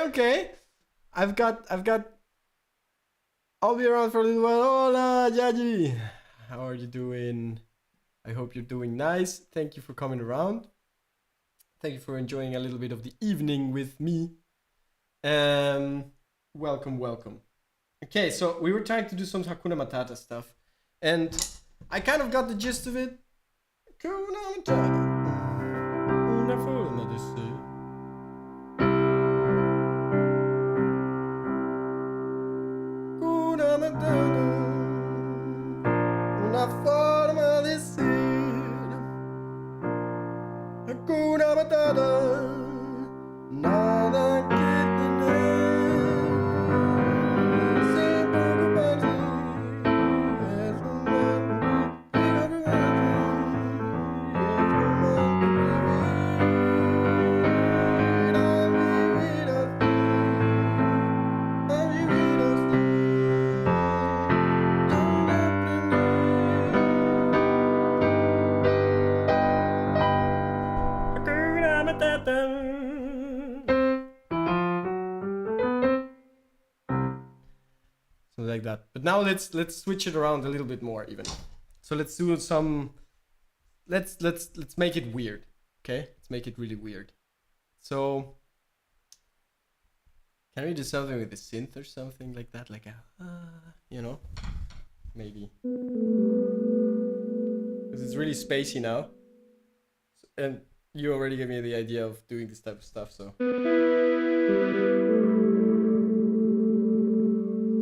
Okay. I've got. I'll be around for a little while. Hola, Yaji. How are you doing? I hope you're doing nice. Thank you for coming around. Thank you for enjoying a little bit of the evening with me. Welcome, welcome. Okay, so we were trying to do some Hakuna Matata stuff, and I kind of got the gist of it. Hakuna Matata. Una forma de ser. Hakuna Matata. Una forma de ser. Hakuna Matata. Nada que tener. Sin preocuparse. Es Hakuna Matata. Something like that. But now let's switch it around a little bit more even. So let's do some let's make it weird. Okay? Let's make it really weird. So can we do something with the synth or something like that? Like a you know? Maybe. Because it's really spacey now. And you already gave me the idea of doing this type of stuff, so.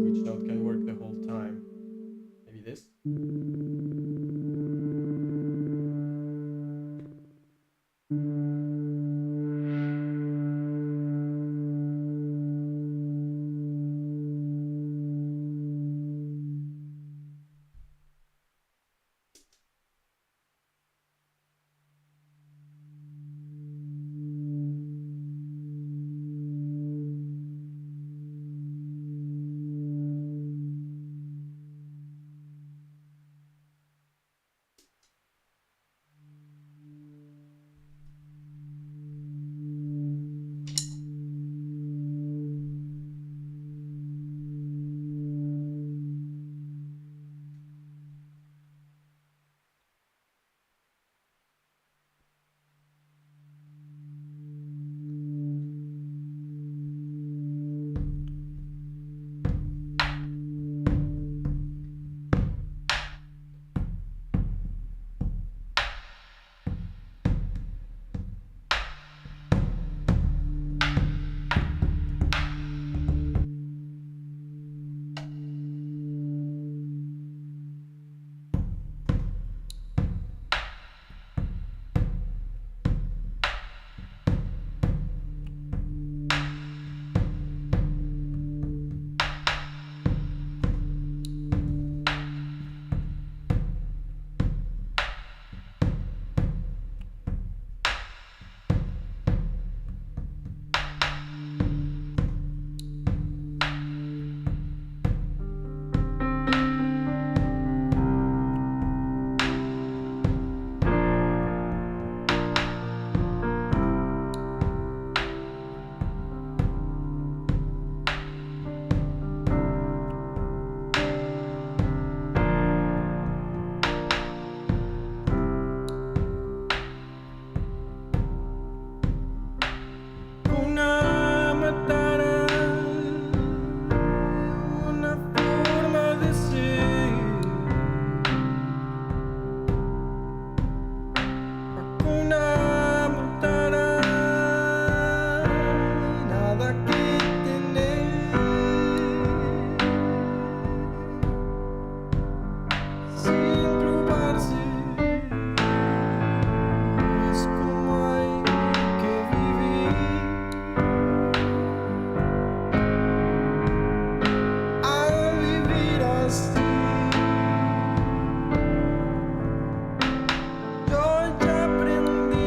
Which note can work the whole time? Maybe this? Yo ya aprendí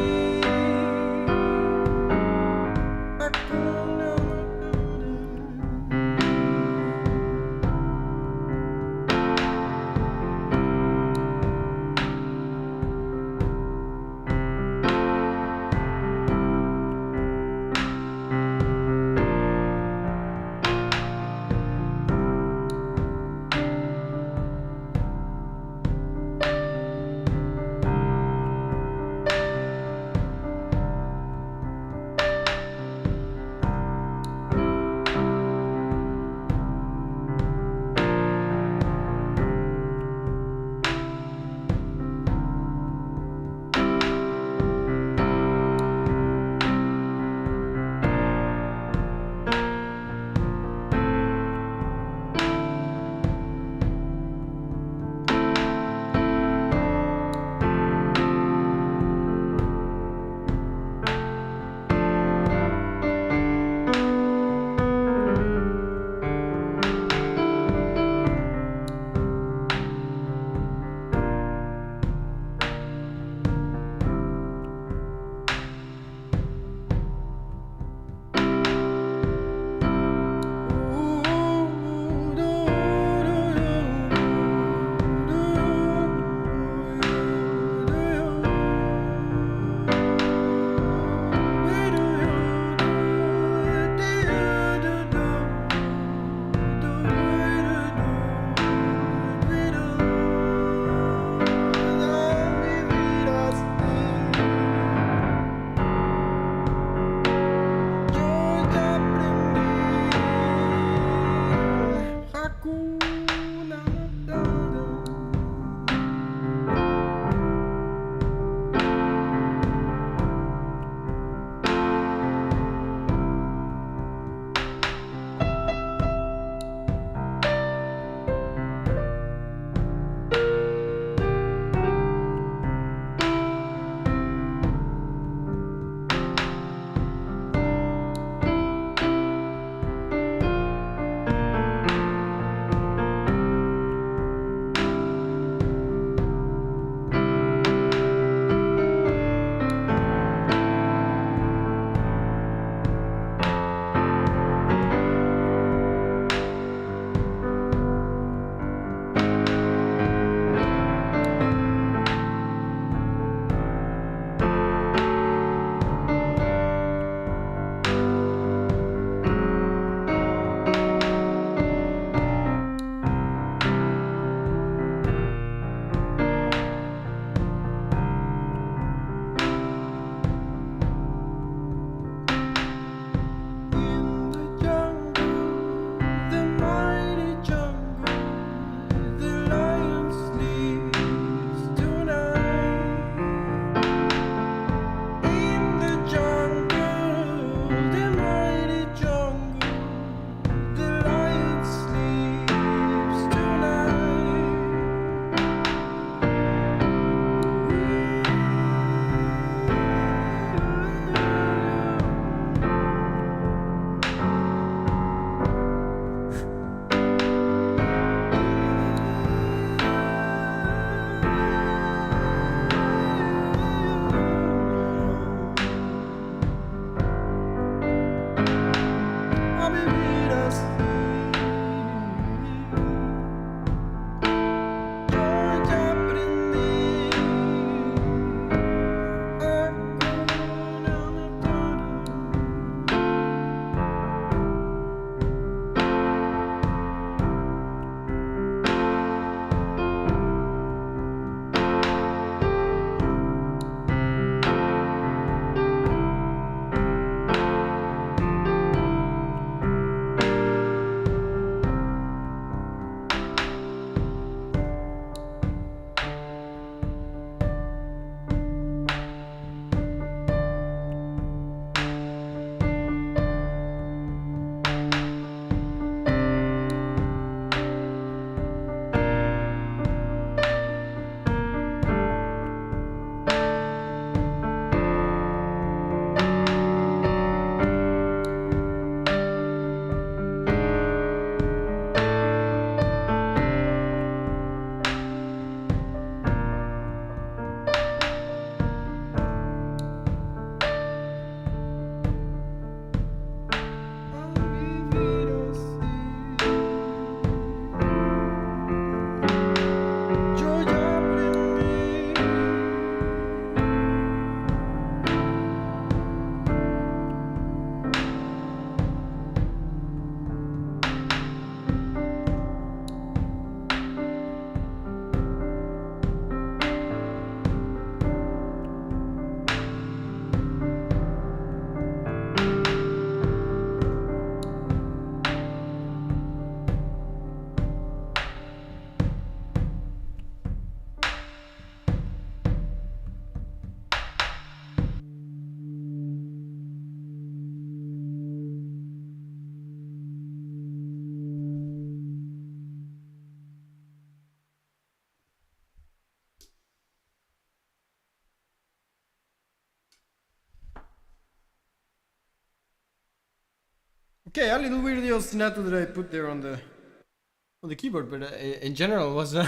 Okay, a little weird the ostinato that I put there on the keyboard, but in general was a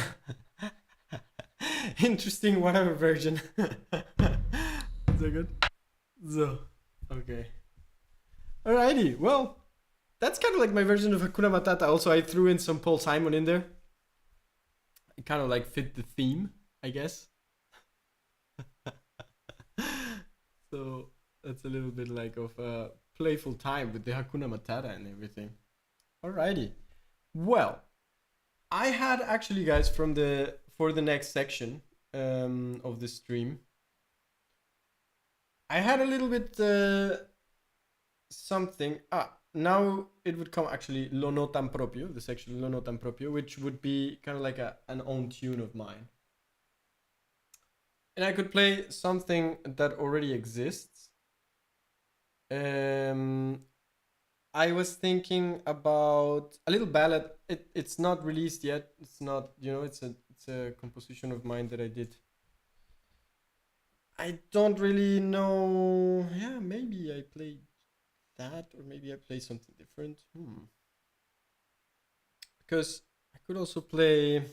interesting whatever version. Is that good? So, okay. Alrighty, well, that's kind of like my version of Hakuna Matata. Also, I threw in some Paul Simon in there. It kind of like fit the theme, I guess. So that's a little bit like of a playful time with the Hakuna Matata and everything. Alrighty. Well, I had actually, guys, for the next section of the stream, I had a little bit something. Now it would come actually Lo No Tan Propio, the section Lo No Tan Propio, which would be kind of like an own tune of mine. And I could play something that already exists. I was thinking about a little ballad. It's not released yet. It's not, it's a composition of mine that I did. I don't really know. Yeah, maybe I played that, or maybe I play something different. Because I could also play.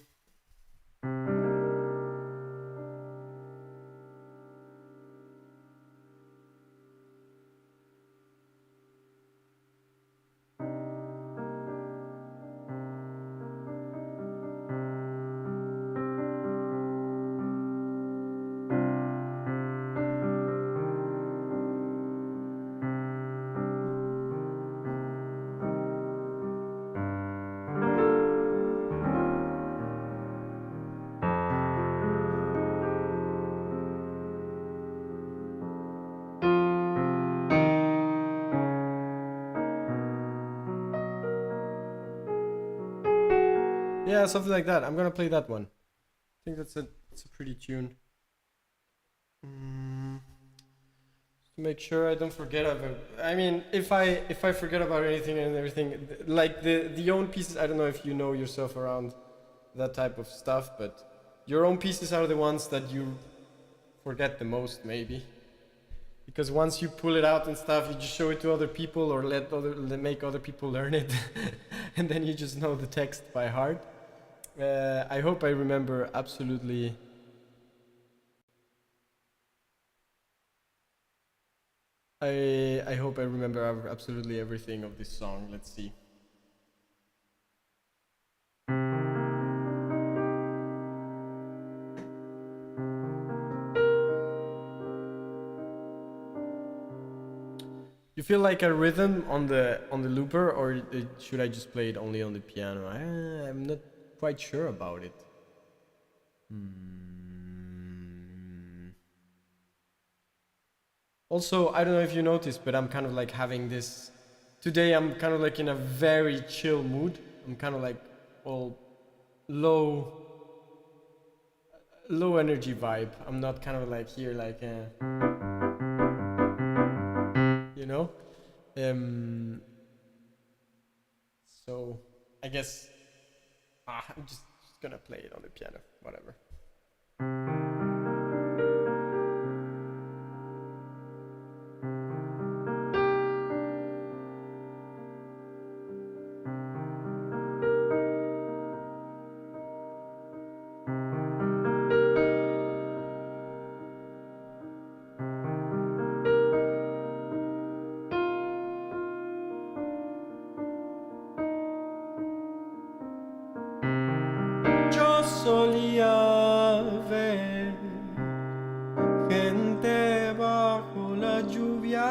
Yeah, something like that. I'm gonna play that one. I think it's a pretty tune. To make sure I don't forget about. I mean, if I forget about anything and everything, like the own pieces. I don't know if you know yourself around that type of stuff, but your own pieces are the ones that you forget the most, maybe. Because once you pull it out and stuff, you just show it to other people or make other people learn it, and then you just know the text by heart. I hope I remember absolutely. I hope I remember absolutely everything of this song. Let's see. You feel like a rhythm on the looper, or should I just play it only on the piano? I'm not quite sure about it. Also, I don't know if you noticed, but I'm kind of like having this. Today I'm kind of like in a very chill mood. I'm kind of like all low energy vibe. I'm not kind of like here like you know. So I guess I'm just gonna play it on the piano. Whatever. Solía ver gente bajo la lluvia,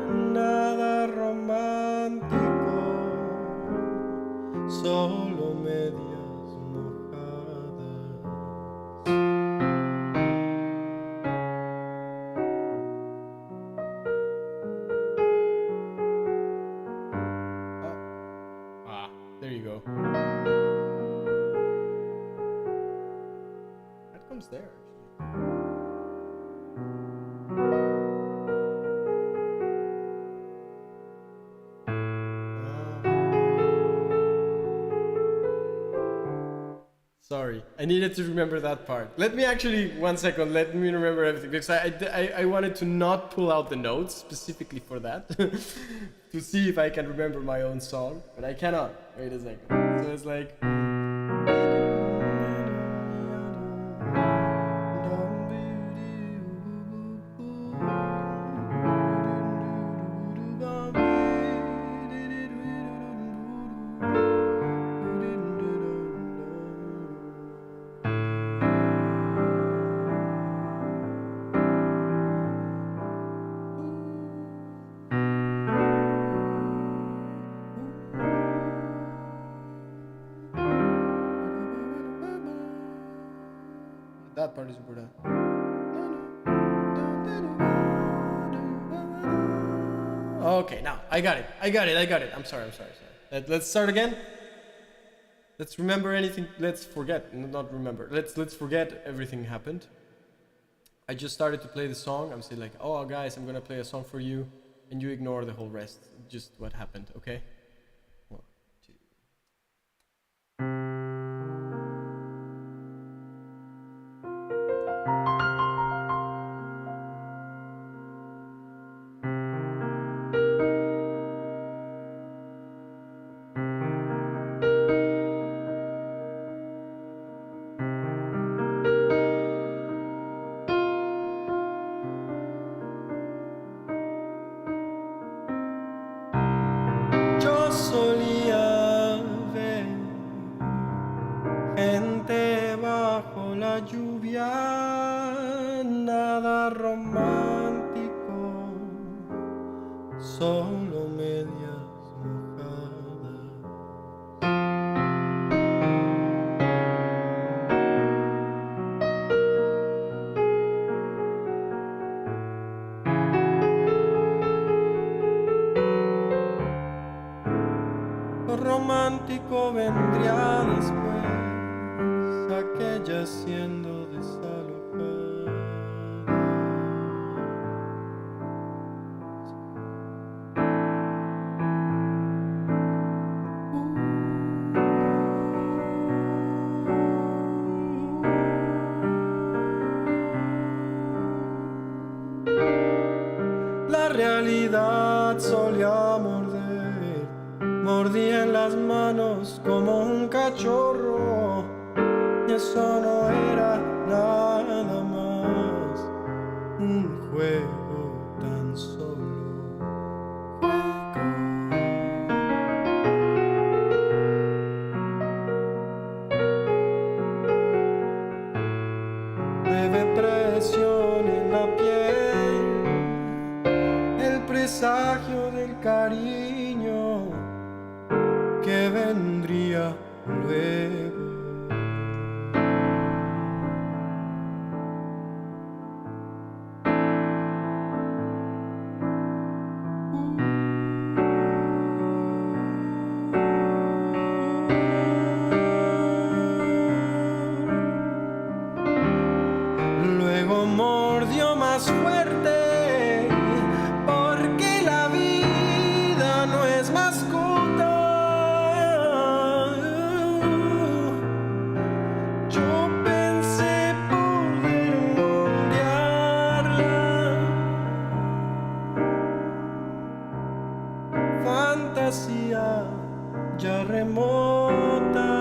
nada romántico, solo medias mojadas. There you go. There actually. Sorry, I needed to remember that part. Let me actually, 1 second, let me remember everything, because I wanted to not pull out the notes specifically for that, to see if I can remember my own song, but I cannot. Wait a second. So it's like... That part is important. Okay, now I got it. I'm sorry. Let's start again. Let's remember anything. Let's forget, not remember. Let's forget everything happened. I just started to play the song. I'm saying like, oh guys, I'm gonna play a song for you, and you ignore the whole rest. Just what happened, okay? 1, 2. Yo solía ver gente bajo la lluvia, nada romántico, solo medias mojadas. Lo romántico vendría después, aquella siendo desalojada. La realidad solía morder, mordía en las manos como un cachorro, y eso no era nada más un juego tan solo. Leve presión en la piel, el presagio del cariño que vendría luego. Luego mordió más fuerte, porque la vida no es mascota. Yo pensé poder moldearla, fantasía ya remota.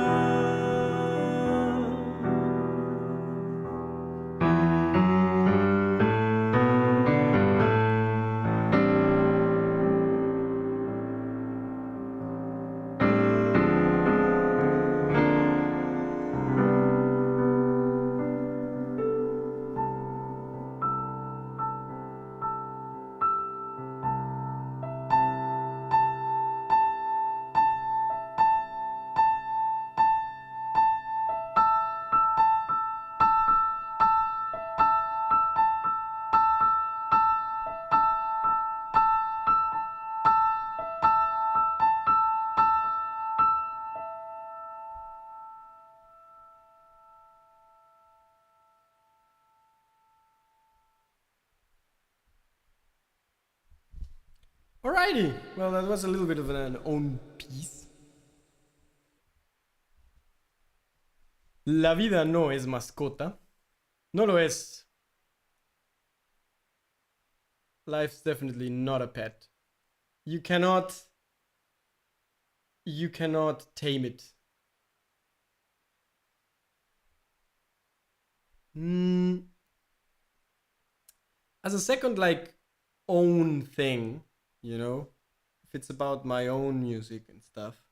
Alrighty, well that was a little bit of an own piece. La vida no es mascota. No lo es. Life's definitely not a pet. You cannot tame it. As a second, like, own thing, you know, if it's about my own music and stuff,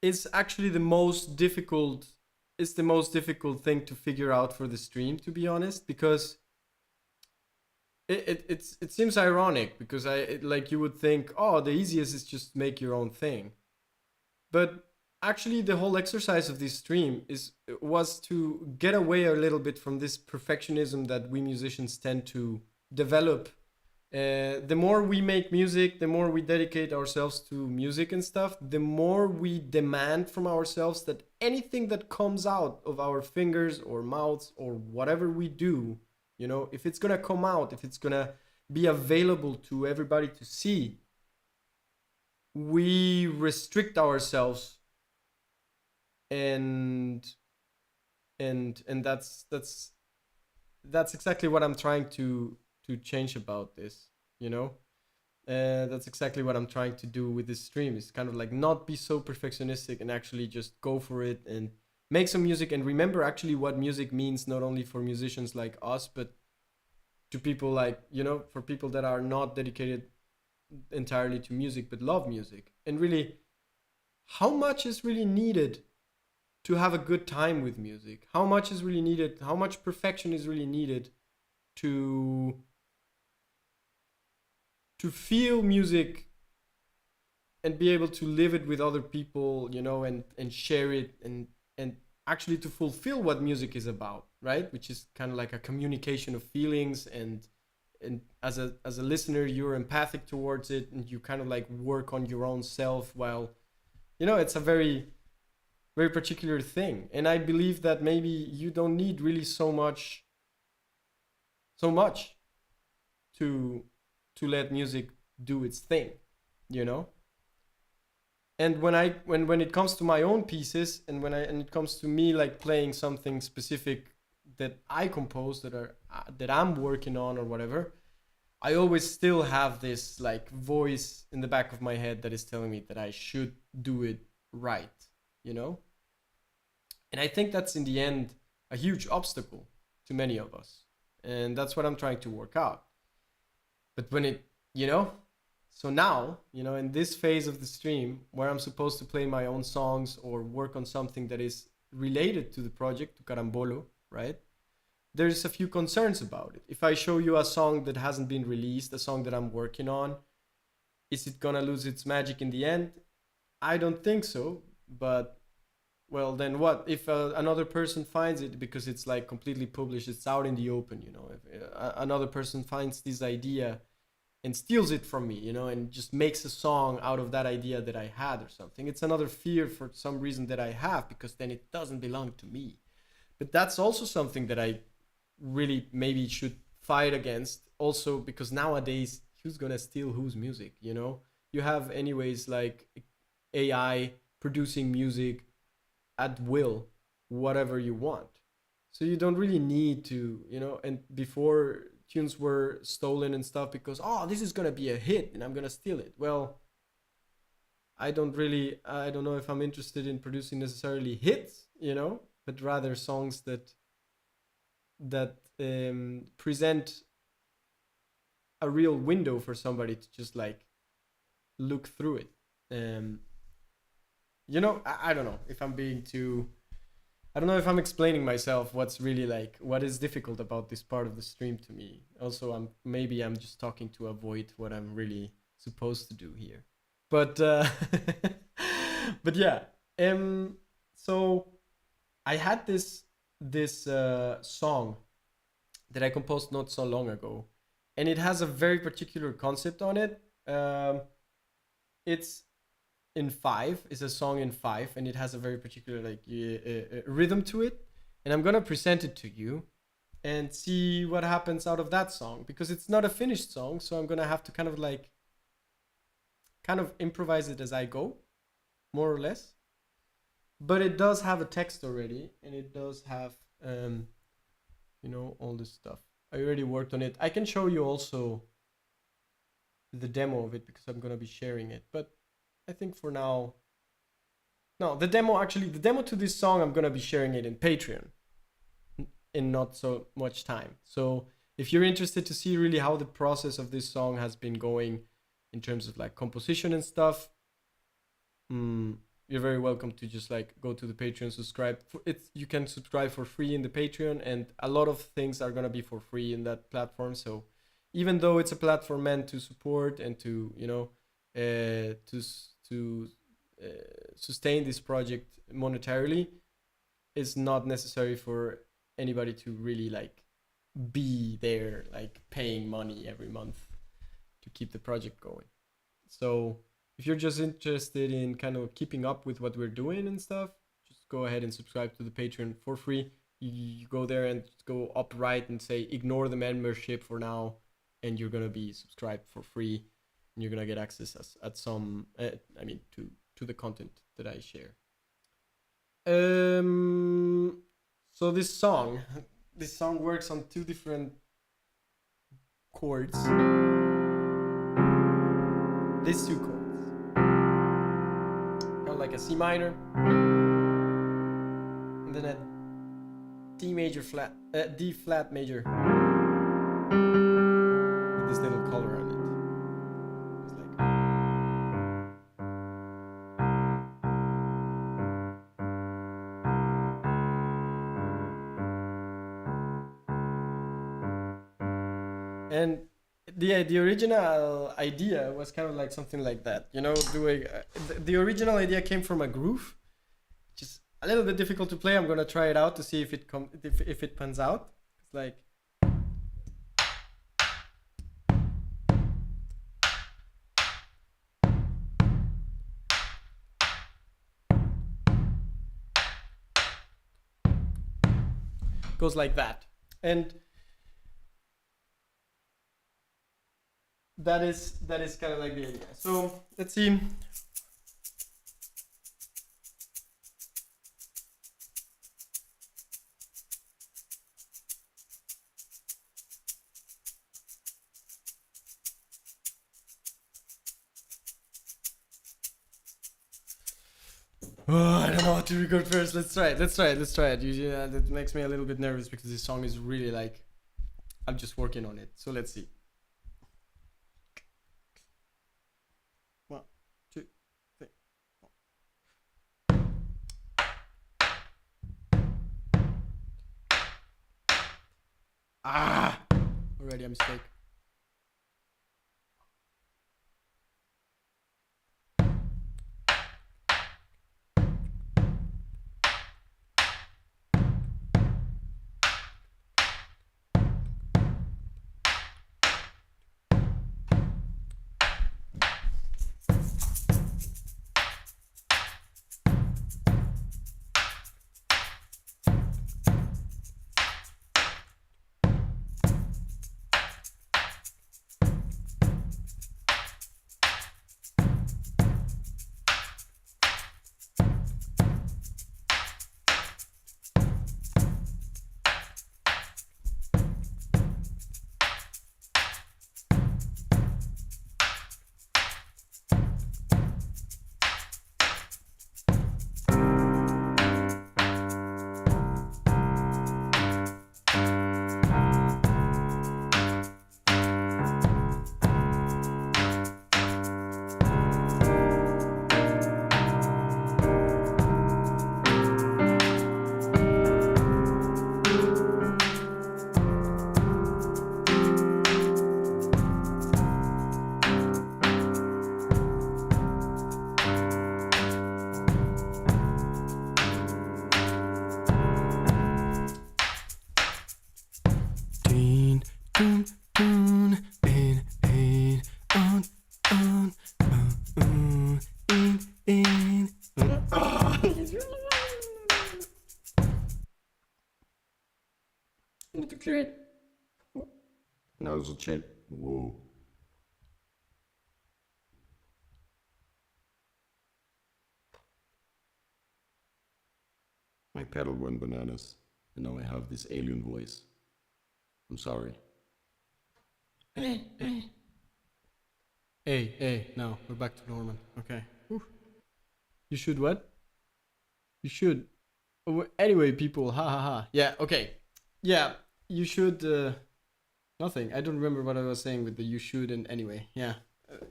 it's actually the most difficult. It's the most difficult thing to figure out for the stream, to be honest, because it seems ironic, because like, you would think, oh, the easiest is just make your own thing, but actually the whole exercise of this stream was to get away a little bit from this perfectionism that we musicians tend to develop. The more we make music, the more we dedicate ourselves to music and stuff, the more we demand from ourselves that anything that comes out of our fingers or mouths or whatever we do, you know, if it's gonna come out, if it's gonna be available to everybody to see, we restrict ourselves. And that's exactly what I'm trying to change about this, you know. That's exactly what I'm trying to do with this stream. It's kind of like not be so perfectionistic and actually just go for it and make some music, and remember actually what music means, not only for musicians like us, but to people like, you know, for people that are not dedicated entirely to music but love music. And really, how much is really needed to have a good time with music? How much is really needed? How much perfection is really needed to feel music and be able to live it with other people, you know, and share it, and actually to fulfill what music is about, right? Which is kind of like a communication of feelings, and as a listener, you're empathic towards it, and you kind of like work on your own self, while, you know, it's a very, very particular thing. And I believe that maybe you don't need really so much to let music do its thing, you know. And when it comes to my own pieces, and it comes to me like playing something specific that I compose, that I'm working on or whatever, I always still have this like voice in the back of my head that is telling me that I should do it right, you know. And I think that's in the end a huge obstacle to many of us, and that's what I'm trying to work out. But when it, you know, so now, you know, in this phase of the stream where I'm supposed to play my own songs or work on something that is related to the project, to Carambolo, right? There's a few concerns about it. If I show you a song that hasn't been released, a song that I'm working on, is it gonna lose its magic in the end? I don't think so. But, well, then what? If another person finds it, because it's like completely published, it's out in the open, you know, if another person finds this idea and steals it from me, you know, and just makes a song out of that idea that I had or something, it's another fear for some reason that I have, because then it doesn't belong to me. But that's also something that I really maybe should fight against, also because nowadays, who's gonna steal whose music, you know? You have anyways like AI producing music at will, whatever you want. So you don't really need to, you know. And before, tunes were stolen and stuff because, oh, this is gonna be a hit and I'm gonna steal it. Well, I don't know if I'm interested in producing necessarily hits, you know, but rather songs that present a real window for somebody to just like look through it. You know, I don't know if I'm being too, I don't know if I'm explaining myself what's really like, what is difficult about this part of the stream to me. Also, I'm just talking to avoid what I'm really supposed to do here. But but yeah. So I had this song that I composed not so long ago, and it has a very particular concept on it. It's in 5. It's a song in 5, and it has a very particular like rhythm to it. And I'm gonna present it to you and see what happens out of that song, because it's not a finished song. So I'm gonna have to kind kind of improvise it as I go, more or less. But it does have a text already, and it does have, you know, all this stuff. I already worked on it. I can show you also the demo of it because I'm gonna be sharing it. But I think for now, no, the demo to this song, I'm gonna be sharing it in Patreon in not so much time. So if you're interested to see really how the process of this song has been going in terms of like composition and stuff, you're very welcome to just like go to the Patreon, subscribe. You can subscribe for free in the Patreon, and a lot of things are gonna be for free in that platform. So even though it's a platform meant to support and to, you know, to sustain this project monetarily, it's not necessary for anybody to really like be there like paying money every month to keep the project going. So if you're just interested in kind of keeping up with what we're doing and stuff, just go ahead and subscribe to the Patreon for free. You go there and just go up right and say ignore the membership for now, and you're gonna be subscribed for free, and you're gonna get access at some to the content that I share. So this song works on two different chords. These two chords, kind of like a C minor, and then a D major flat, D flat major, with this little color on it. It's like. And the original idea was kind of like something like that, you know, doing the original idea came from a groove, which is a little bit difficult to play. I'm gonna try it out to see if it pans out. It's like. Goes like that, and that is kind of like the idea. So let's see. Oh, I don't know what to record first. Let's try it. Usually that makes me a little bit nervous because this song is really like, I'm just working on it. So let's see. 1, 2, 3. Already a mistake. I need to clear it. Nasal chin. Whoa. My pedal went bananas. And now I have this alien voice. I'm sorry. Hey, now we're back to normal. Okay. Whew. You should what? You should. Oh, anyway, people, ha ha ha. Yeah, okay. Yeah, you should. Nothing. I don't remember what I was saying with the you should and anyway. Yeah,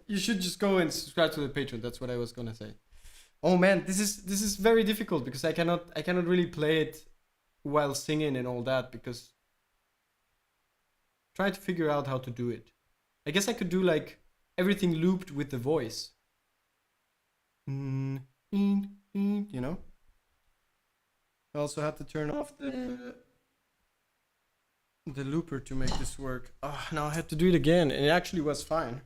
you should just go and subscribe to the Patreon. That's what I was gonna say. Oh man, this is very difficult because I cannot really play it while singing and all that because. Try to figure out how to do it. I guess I could do like everything looped with the voice. You know? I also had to turn off the looper to make this work. Oh, now I had to do it again and it actually was fine.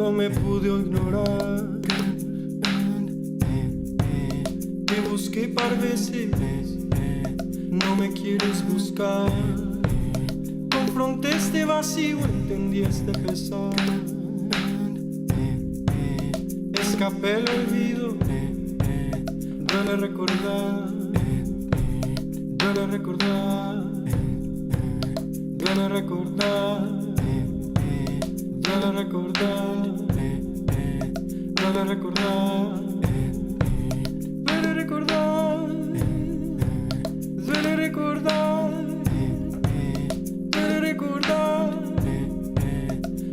no me pude ignorar. Te busqué par veces, no me quieres buscar. Confronté este vacío, entendí este pesar. Escapé el olvido, duele recordar, duele recordar, duele recordar, duele recordar, duele recordar, duele recordar, duele recordar, duele recordar,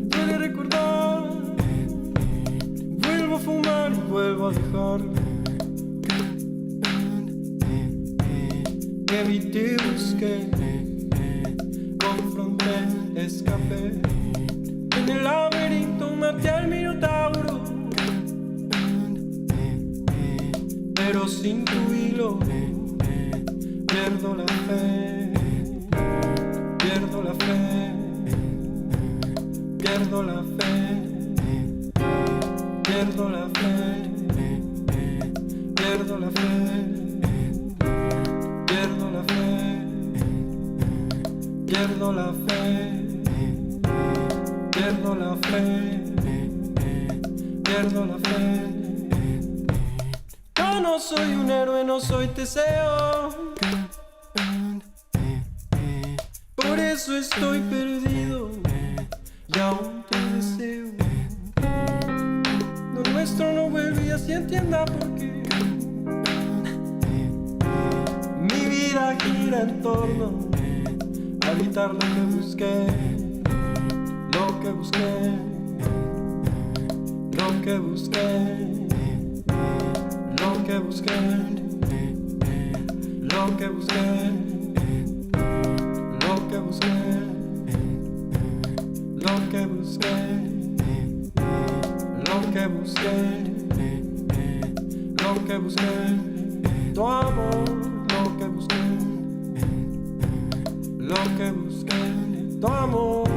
duele recordar, quiero fumar y vuelvo a dejarlo. Evité, busqué, confronté, escapé. En el laberinto maté al minotauro, pero sin tu hilo pierdo la fe, pierdo la fe, pierdo la fe, pierdo la fe, pierdo la fe, pierdo la fe, pierdo la fe, pierdo la fe, pierdo la fe. Yo no soy un héroe, no soy Teseo, por eso estoy perdido y aún te deseo. Lo nuestro no vuelve y así entienda por qué. Mi vida gira en torno a evitar lo que busqué, lo que busqué, lo que busqué, lo que busqué, lo que busqué, lo que busqué, lo que busqué, lo que busqué, lo que busqué, tu amor, lo que busqué, lo que busqué, tu amor,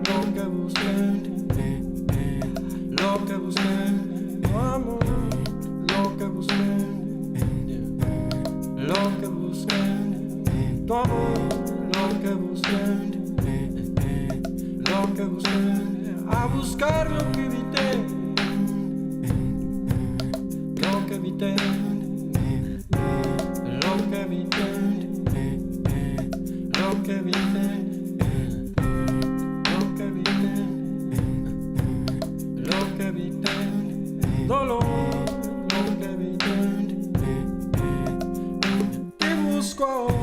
lo que busqué, lo que busqué, tu amor, lo que busqué, lo que busqué, tu amor, lo que busqué, lo que busqué, a buscar lo que evité, lo que evité, lo que evité, lo que evité, lo que evité, lo que evité, dolor, lo que evité, te busco ahora.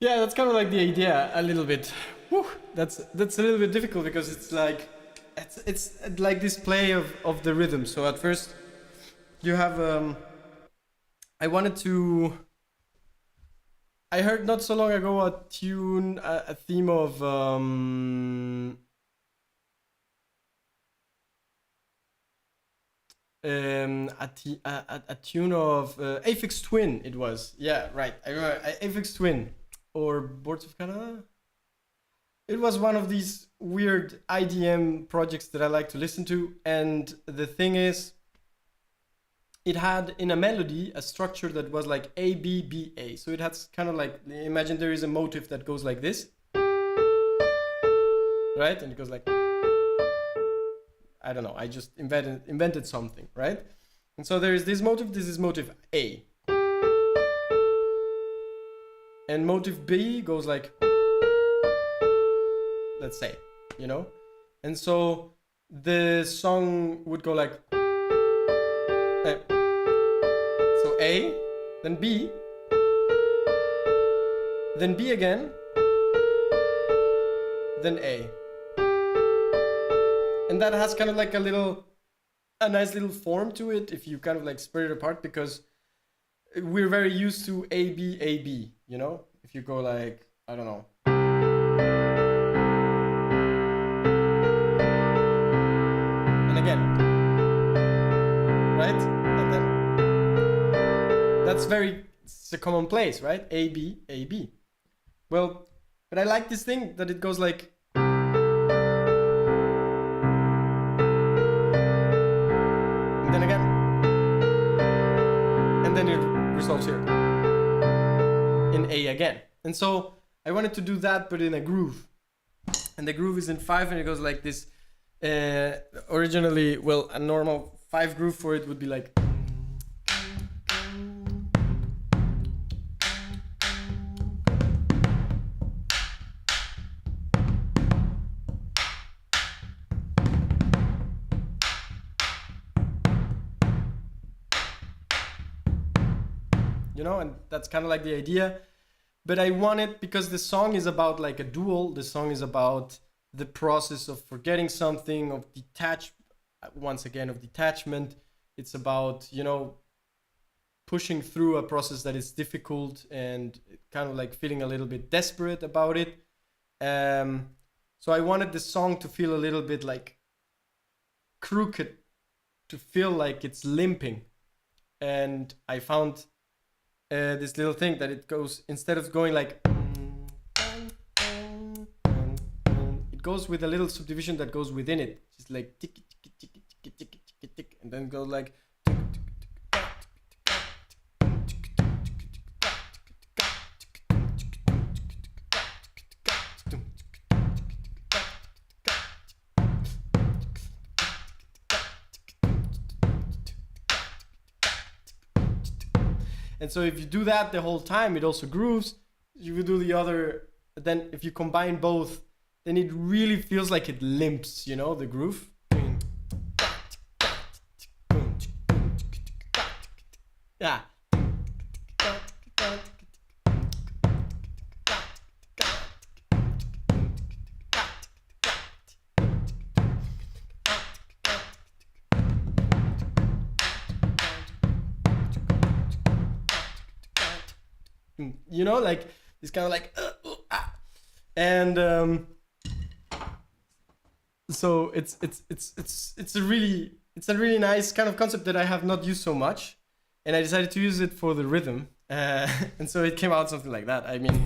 Yeah, that's kind of like the idea a little bit. Whew, that's a little bit difficult because it's like like this play of the rhythm. So at first you have I heard not so long ago a tune, a theme of a tune of Aphex Twin. It was, yeah, right. I remember Aphex Twin or Boards of Canada. It was one of these weird IDM projects that I like to listen to, and the thing is, it had in a melody a structure that was like A B B A. So it has kind of like, imagine there is a motive that goes like this, right? And it goes like, I don't know, I just invented something, right? And so there is this motive, this is motive A. And motive B goes like, let's say, you know? And so the song would go like, so A, then B, then B again, then A. And that has kind of like a nice little form to it if you kind of like spread it apart, because we're very used to A, B, A, B, you know? If you go like, I don't know. And again, right? And then it's a common place, right? A, B, A, B. Well, but I like this thing that it goes like, and then again, and then it resolves here in A again. And so I wanted to do that, but in a groove. And the groove is in 5, and it goes like this. Originally, well, a normal 5 groove for it would be like, you know, and that's kind of like the idea. But I wanted, because the song is about like a duel, the song is about the process of forgetting something, of detachment. It's about, you know, pushing through a process that is difficult and kind of like feeling a little bit desperate about it. So I wanted the song to feel a little bit like crooked, to feel like it's limping. And I found this little thing that it goes, instead of going like, it goes with a little subdivision that goes within it, just like tick, tick, tick, tick, tick, tick, tick, tick, and then go like, and so if you do that the whole time, it also grooves. You will do the other, then if you combine both, then it really feels like it limps, you know, the groove. Yeah. You know, like it's kind of like and so it's a really nice kind of concept that I have not used so much, and I decided to use it for the rhythm, and so it came out something like that. I mean,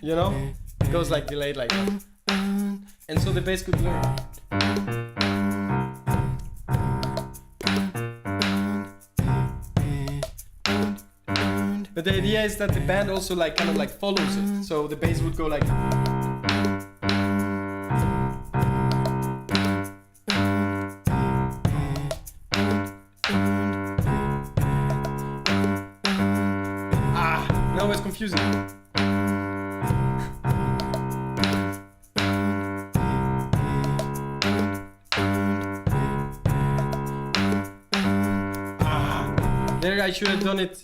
you know, it goes like delayed like that, and so the bass could be like, But the idea is that the band also like kind of like follows it. So the bass would go like. Now it's confusing. There I should have done it.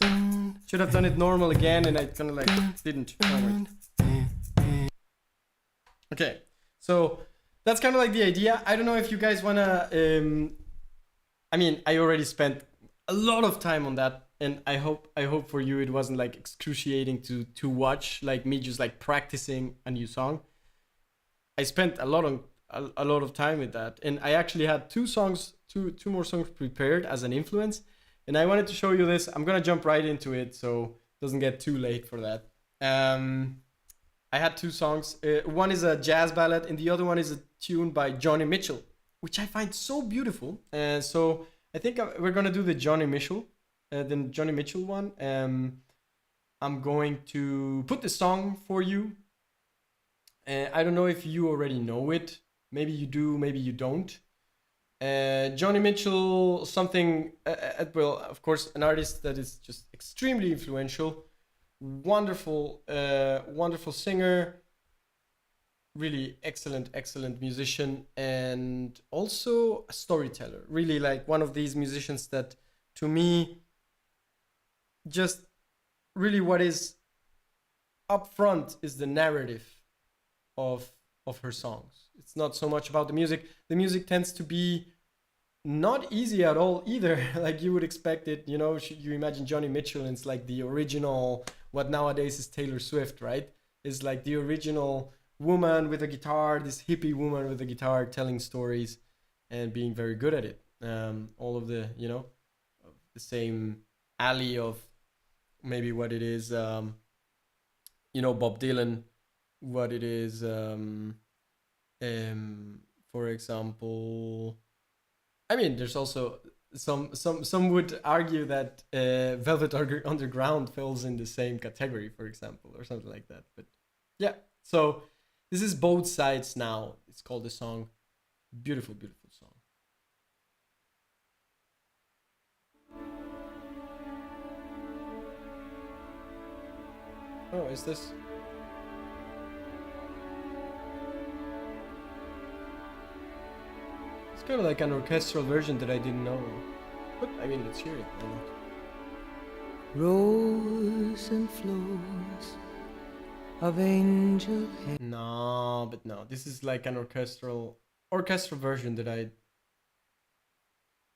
Should have done it normal again, and I kind of like didn't. Oh, okay, so that's kind of like the idea. I don't know if you guys wanna. I mean, I already spent a lot of time on that, and I hope for you it wasn't like excruciating to watch, like me just like practicing a new song. I spent a lot of time with that, and I actually had two more songs prepared as an influence. And I wanted to show you this. I'm gonna jump right into it so it doesn't get too late for that. I had two songs. One is a jazz ballad and the other one is a tune by Johnny Mitchell, which I find so beautiful. So I think we're gonna do the Johnny Mitchell one. I'm going to put the song for you. I don't know if you already know it. Maybe you do, maybe you don't. Johnny Mitchell, well, of course, an artist that is just extremely influential, wonderful singer, really excellent musician, and also a storyteller. Really like one of these musicians that, to me, just really what is up front is the narrative of her songs. It's not so much about the music. The music tends to be not easy at all either. Like you would expect it, you know, you imagine Johnny Mitchell and it's like the original, what nowadays is Taylor Swift, right? Is like the original woman with a guitar, this hippie woman with a guitar telling stories and being very good at it. All of the, you know, the same alley of maybe what it is, you know, Bob Dylan, what it is, for example, I mean, there's also some would argue that Velvet Underground falls in the same category, for example, or something like that. But yeah, so this is Both Sides Now. It's called the song. Beautiful song. Oh, is this? It's kind of like an orchestral version that I didn't know. But I mean, let's hear it. Why not? Rose and flows of angel hair. No. This is like an orchestral version that I.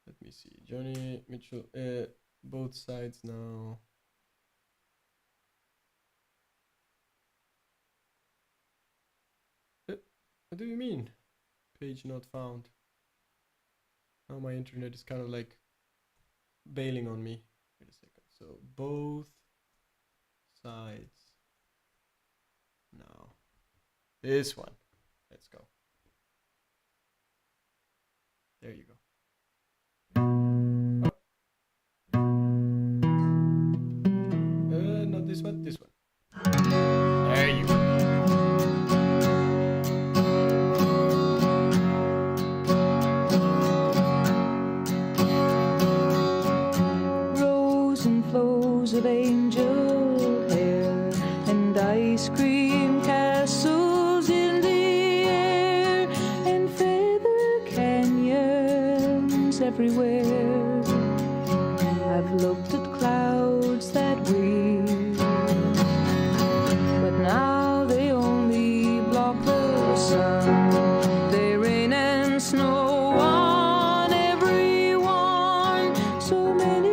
Let me see. Johnny Mitchell. Both Sides Now. What do you mean? Page not found. Now my internet is kind of like bailing on me. Wait a second. So Both Sides Now. This one. Let's go. There you go. Not this one. This one. There you go. Of angel hair and ice cream castles in the air and feather canyons everywhere. I've looked at clouds that weave, but now they only block the sun. They rain and snow on everyone. So many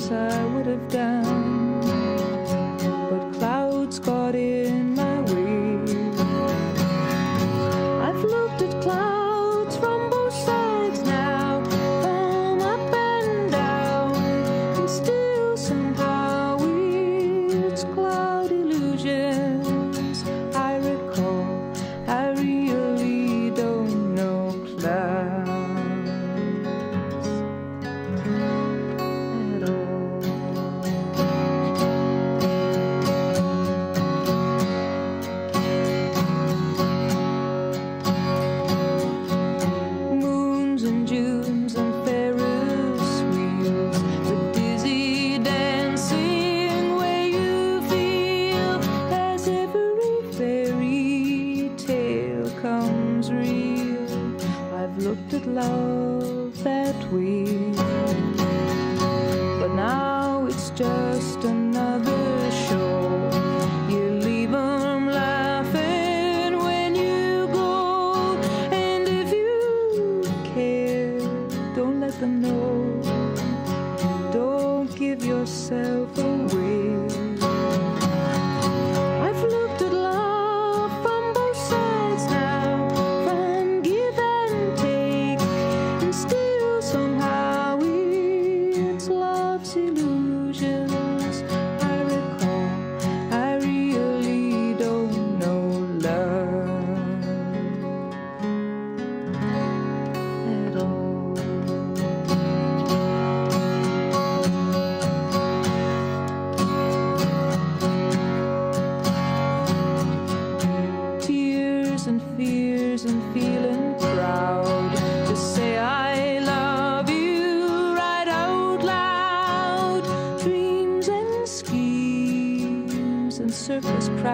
I would have done, but clouds got in my way. I've looked at clouds from both sides now,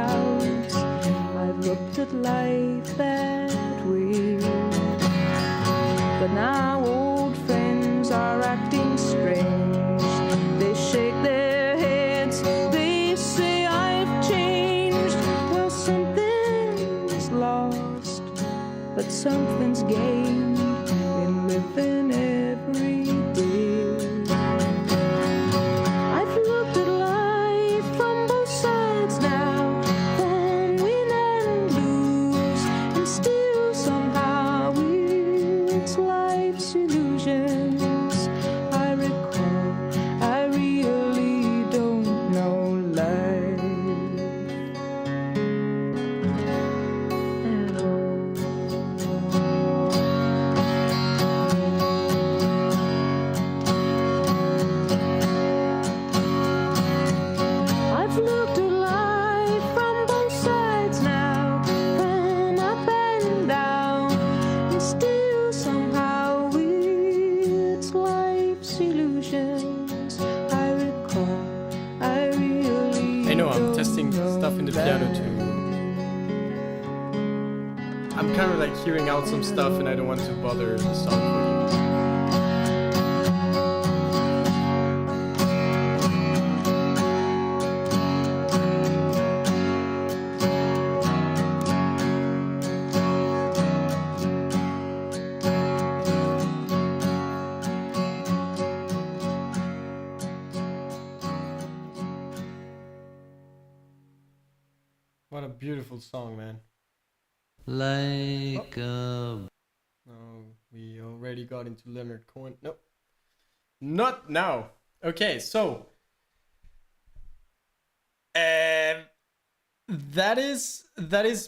clouds. I've looked at life that way. But now old friends are acting strange. They shake their heads, they say I've changed. Well, something's lost, but something's gained in living every day. I've looked at life from both sides now, from win and lose, and still somehow it's life's illusions I recall. I really don't know life at all. I've looked at life from both sides now, from up and down, and still somehow it's life's illusions I recall. I really I know I'm don't testing know stuff in the piano life. too. I'm kind of like hearing out some stuff and I don't want to bother the song for you. What a beautiful song, man. Like a Oh, we already got into Leonard Cohen. Nope. Not now. Okay, so that is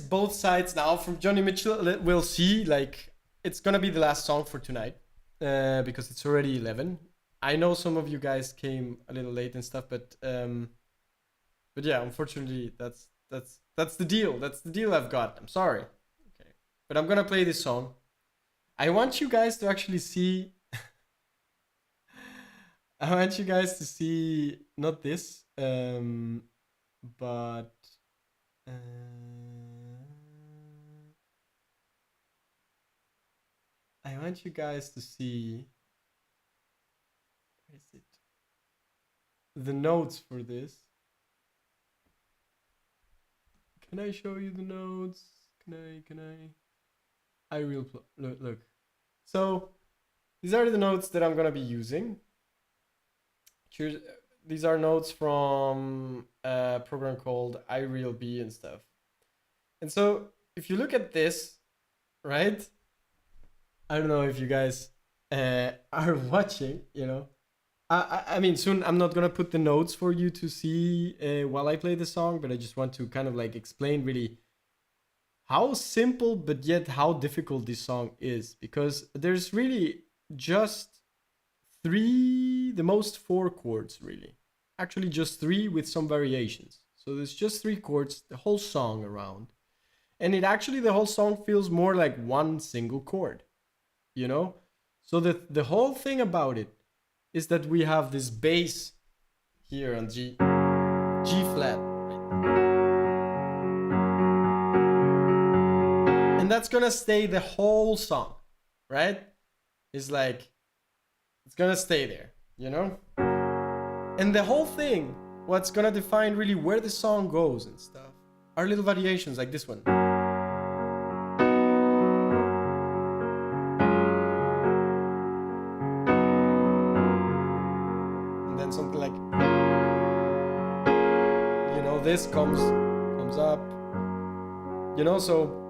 both sides now from Johnny Mitchell. We'll see. Like, it's gonna be the last song for tonight, because it's already 11. I know some of you guys came a little late and stuff, but yeah, unfortunately, that's the deal. That's the deal I've got. I'm sorry. Okay, but I'm gonna play this song. I want you guys to actually see. I want you guys to see not this, but I want you guys to see. Where is it? The notes for this. Can I show you the notes? Can I? I will look. So these are the notes that I'm gonna be using. These are notes from a program called iRealB and stuff. And so if you look at this, right? I don't know if you guys are watching, you know. I mean, soon I'm not gonna put the notes for you to see while I play the song, but I just want to kind of like explain really how simple but yet how difficult this song is, because there's really just the most four chords really. Actually just three with some variations. So there's just three chords, the whole song around. And the whole song feels more like one single chord, you know? So the whole thing about it is that we have this bass here on G flat. And that's gonna stay the whole song, right? It's like, it's gonna stay there, you know? And the whole thing, what's gonna define really where the song goes and stuff, are little variations like this one. And then something like, you know, this comes up, you know. So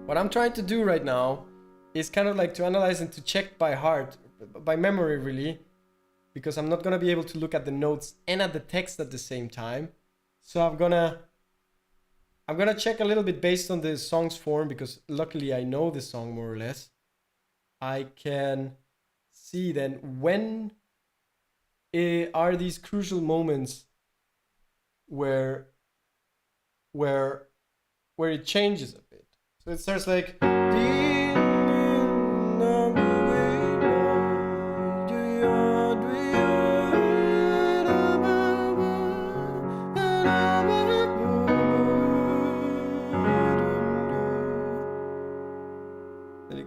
what I'm trying to do right now is kind of like to analyze and to check by heart, by memory really, because I'm not gonna be able to look at the notes and at the text at the same time. So I'm gonna check a little bit based on the song's form, because luckily I know the song more or less. I can see then when are these crucial moments where it changes a bit. So it starts like,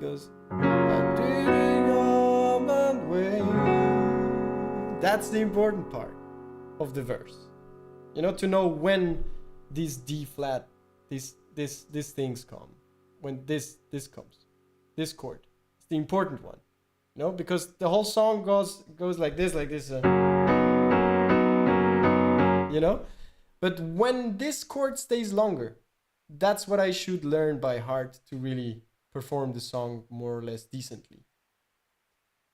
it goes. I didn't come and wait. That's the important part of the verse. You know, to know when these D flat, these things come, when this comes, this chord. It's the important one. You know, because the whole song goes like this. You know, but when this chord stays longer, that's what I should learn by heart to really perform the song more or less decently.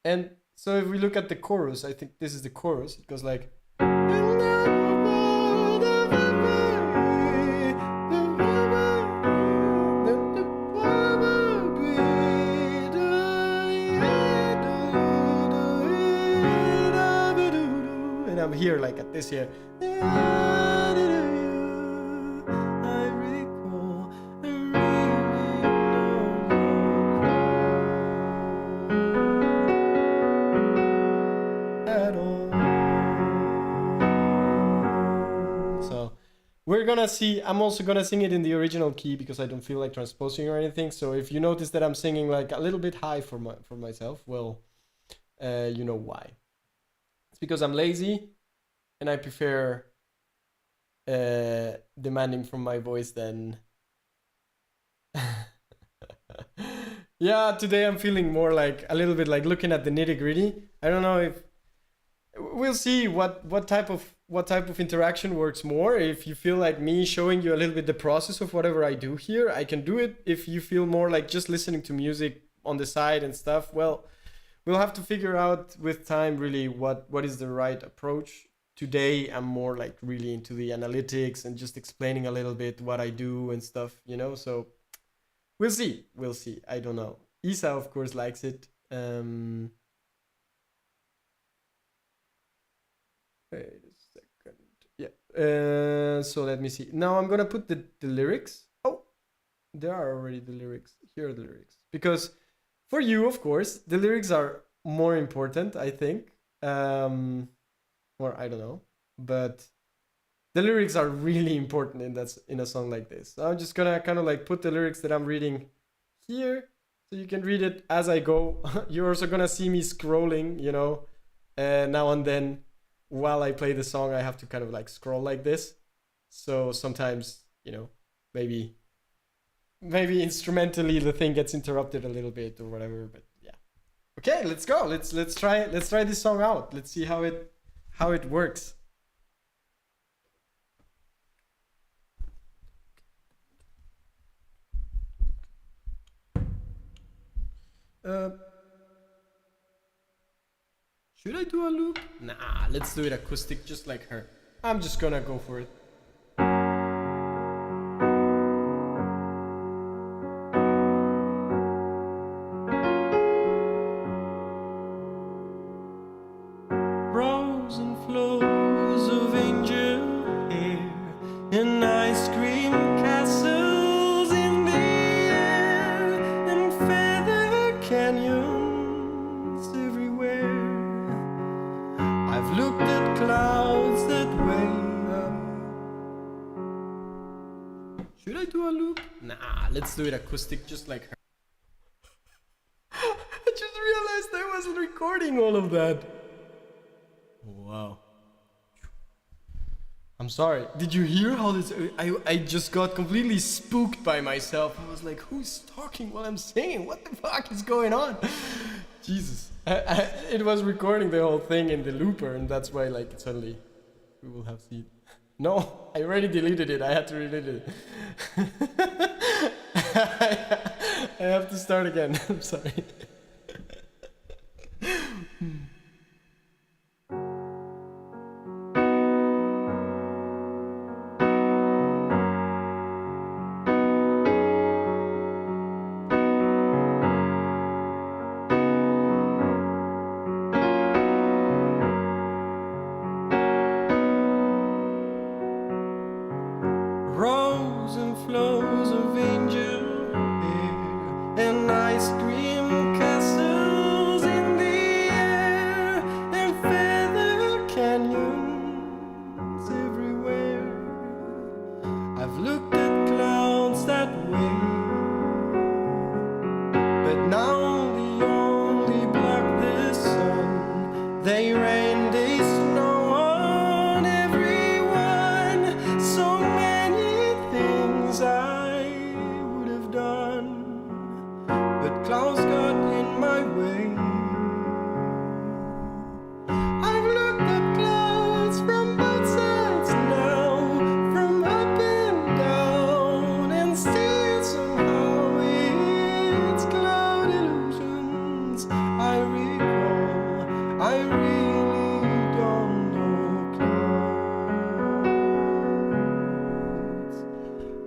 And so if we look at the chorus, I think this is the chorus. It goes like. And I'm here like at this here. We're gonna see, I'm also gonna sing it in the original key because I don't feel like transposing or anything. So if you notice that I'm singing like a little bit high for myself, well, you know why. It's because I'm lazy and I prefer demanding from my voice than... Yeah, today I'm feeling more like a little bit like looking at the nitty-gritty. I don't know if... We'll see what type of interaction works more. If you feel like me showing you a little bit the process of whatever I do here, I can do it. If you feel more like just listening to music on the side and stuff, well, we'll have to figure out with time really what is the right approach. Today I'm more like really into the analytics and just explaining a little bit what I do and stuff, you know, so we'll see. I don't know. Isa of course likes it. Wait a second. Yeah. So let me see. Now I'm gonna put the lyrics. Oh, there are already the lyrics. Here are the lyrics. Because for you, of course, the lyrics are more important, I think. Or I don't know. But the lyrics are really important in a song like this. So I'm just gonna kind of like put the lyrics that I'm reading here. So you can read it as I go. You're also gonna see me scrolling, you know, now and then. While I play the song, I have to kind of like scroll like this. So sometimes, you know, maybe instrumentally the thing gets interrupted a little bit or whatever, but yeah. Okay, let's go. Let's try this song out. Let's see how it works. Should I do a loop? Nah, let's do it acoustic just like her. I'm just gonna go for it. Rose and flows of angel hair and ice cream castles in the air and feather canyons everywhere. I've looked at clouds that way up. Should I do a loop? Nah, let's do it acoustic just like her. I just realized I wasn't recording all of that. Wow. I'm sorry. Did you hear how this... I just got completely spooked by myself. I was like, who's talking while I'm singing? What the fuck is going on? Jesus. It was recording the whole thing in the looper, and that's why, like, suddenly we will have seen. No, I already deleted it. I had to delete it. I have to start again. I'm sorry. Rose and flows of angel hair and ice cream castles in the air and feather canyons everywhere. I've looked at clouds that way, but not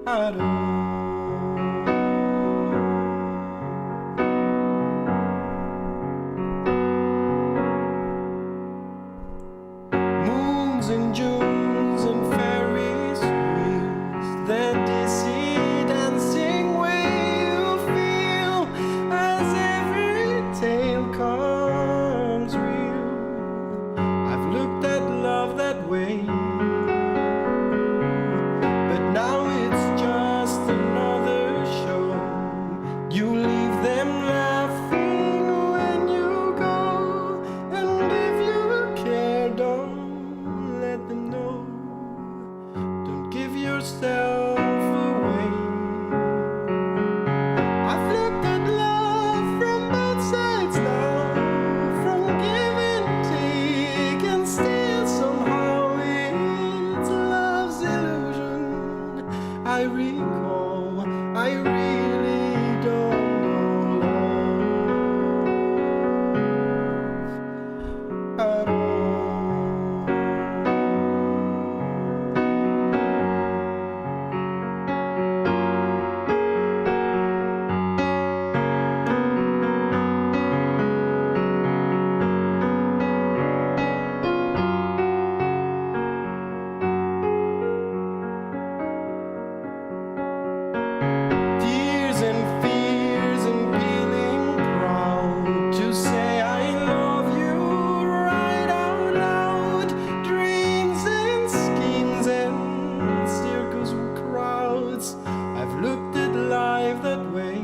at all. Moons and Junes and Ferris wheels, their dizzy dancing way you feel as every tale comes real. I've looked at love that way, but now it's just another show. You leave them laughing when you go, and if you care, don't let them know. Don't give yourself away. I've looked at love from both sides now, from give and take, and still somehow it's love's illusion. I recall, I really don't know love at all. Tears and fears and feeling proud to say I love you right out loud. Dreams and schemes and circles and crowds. I've looked at life that way.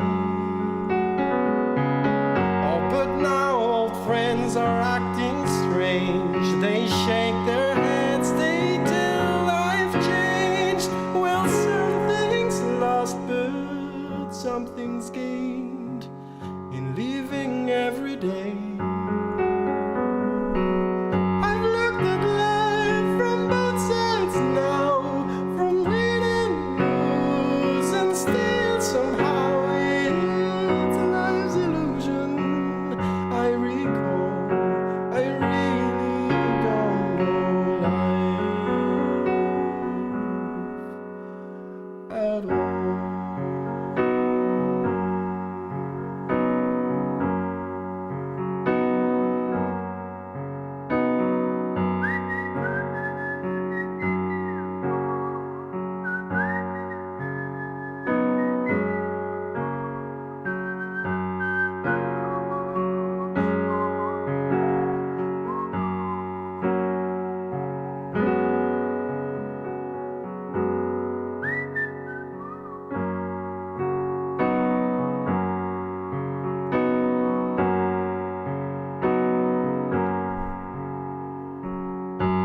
Oh, but now old friends are acting strange. They shake their heads, they tell I've changed. Well, something's lost, but something's gained in living every day. I've looked at life from both sides now, from win and lose, and still somehow it's life's illusion. I recall, I really don't know life at all.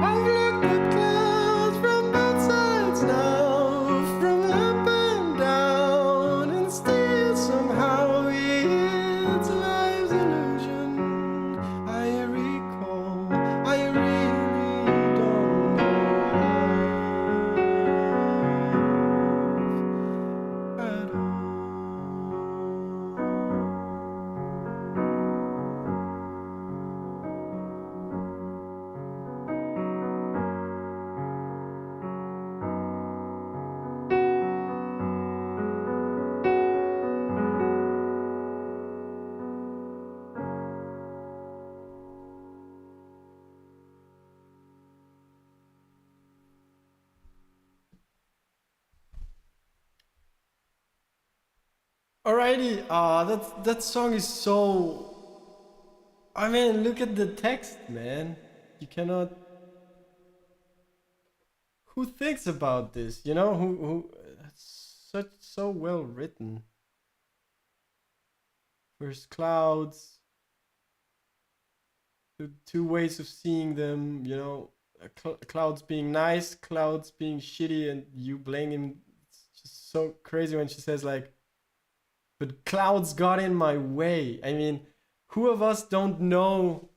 I've looked at clouds from both sides now, from up and down, and still somehow it's life's illusion. I recall, I really don't know life at all. Alrighty, that song is so. I mean, look at the text, man. You cannot. Who thinks about this? You know, who? It's so well written. First clouds, the two ways of seeing them. You know, clouds being nice, clouds being shitty, and you blame him. It's just so crazy when she says like, but clouds got in my way. I mean, who of us don't know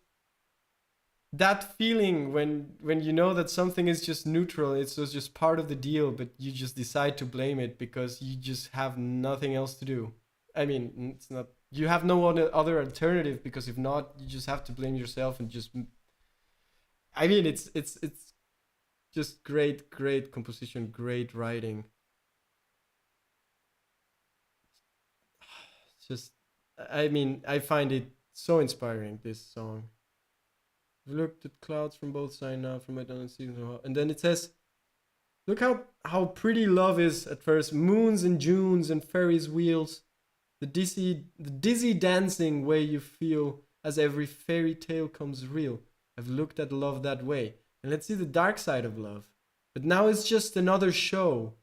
that feeling when you know that something is just neutral, it's just part of the deal, but you just decide to blame it because you just have nothing else to do. I mean, it's not, you have no other alternative, because if not, you just have to blame yourself and just. I mean, it's just great composition, great writing. just, I mean, I find it so inspiring, this song. I've looked at clouds from both sides now, from my down season, and then it says, look how pretty love is at first. Moons and Junes and Ferris wheels. The dizzy dancing way you feel as every fairy tale comes real. I've looked at love that way. And let's see the dark side of love. But now it's just another show.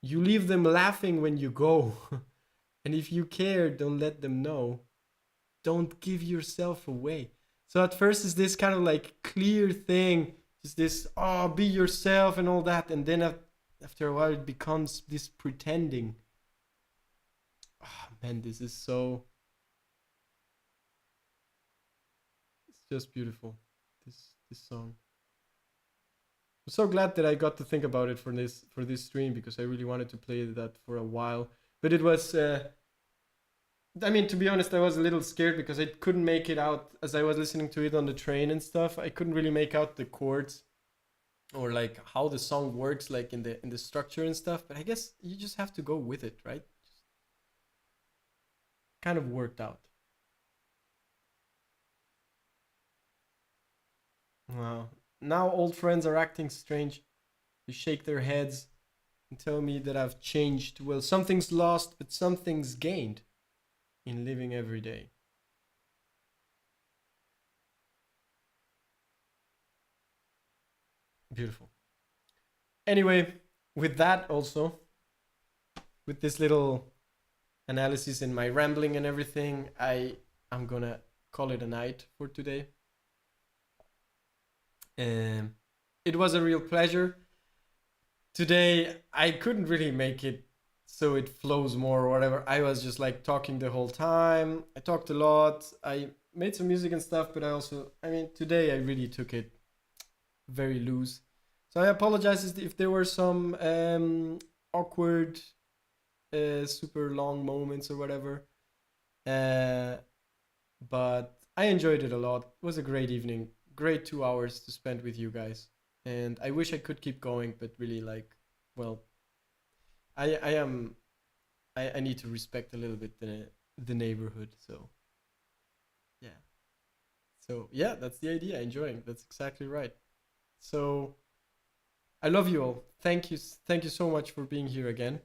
You leave them laughing when you go. And if you care, don't let them know. Don't give yourself away. So at first it's this kind of like clear thing. Just this, oh, be yourself and all that. And then after a while it becomes this pretending. Oh man, this is so... It's just beautiful, this song. I'm so glad that I got to think about it for this stream, because I really wanted to play that for a while. But it was... I mean, to be honest, I was a little scared because I couldn't make it out as I was listening to it on the train and stuff. I couldn't really make out the chords or like how the song works, like in the structure and stuff. But I guess you just have to go with it, right? Just kind of worked out. Wow. Now old friends are acting strange. They shake their heads and tell me that I've changed. Well, something's lost, but something's gained in living every day. Beautiful. Anyway, with that also, with this little analysis and my rambling and everything, I'm gonna call it a night for today. It was a real pleasure. Today, I couldn't really make it so it flows more or whatever. I was just like talking the whole time. I talked a lot. I made some music and stuff, but today I really took it very loose. So I apologize if there were some awkward, super long moments or whatever. But I enjoyed it a lot. It was a great evening. Great 2 hours to spend with you guys. And I wish I could keep going, but really I need to respect a little bit the neighborhood. So yeah, that's the idea. Enjoying. That's exactly right. So I love you all. Thank you so much for being here again.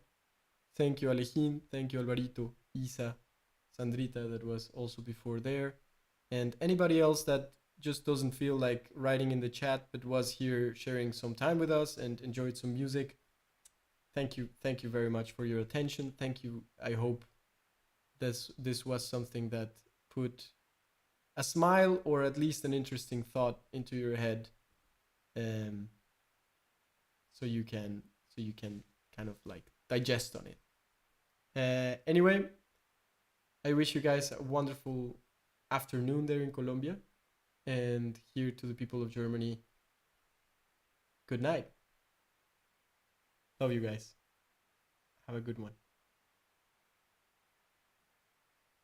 Thank you, Alejin. Thank you, Alvarito, Isa, Sandrita, that was also before there, and anybody else that just doesn't feel like writing in the chat but was here sharing some time with us and enjoyed some music. Thank you very much for your attention. Thank you. I hope this was something that put a smile or at least an interesting thought into your head, so you can kind of like digest on it. Anyway, I wish you guys a wonderful afternoon there in Colombia, and here to the people of Germany, good night. Love you guys. Have a good one.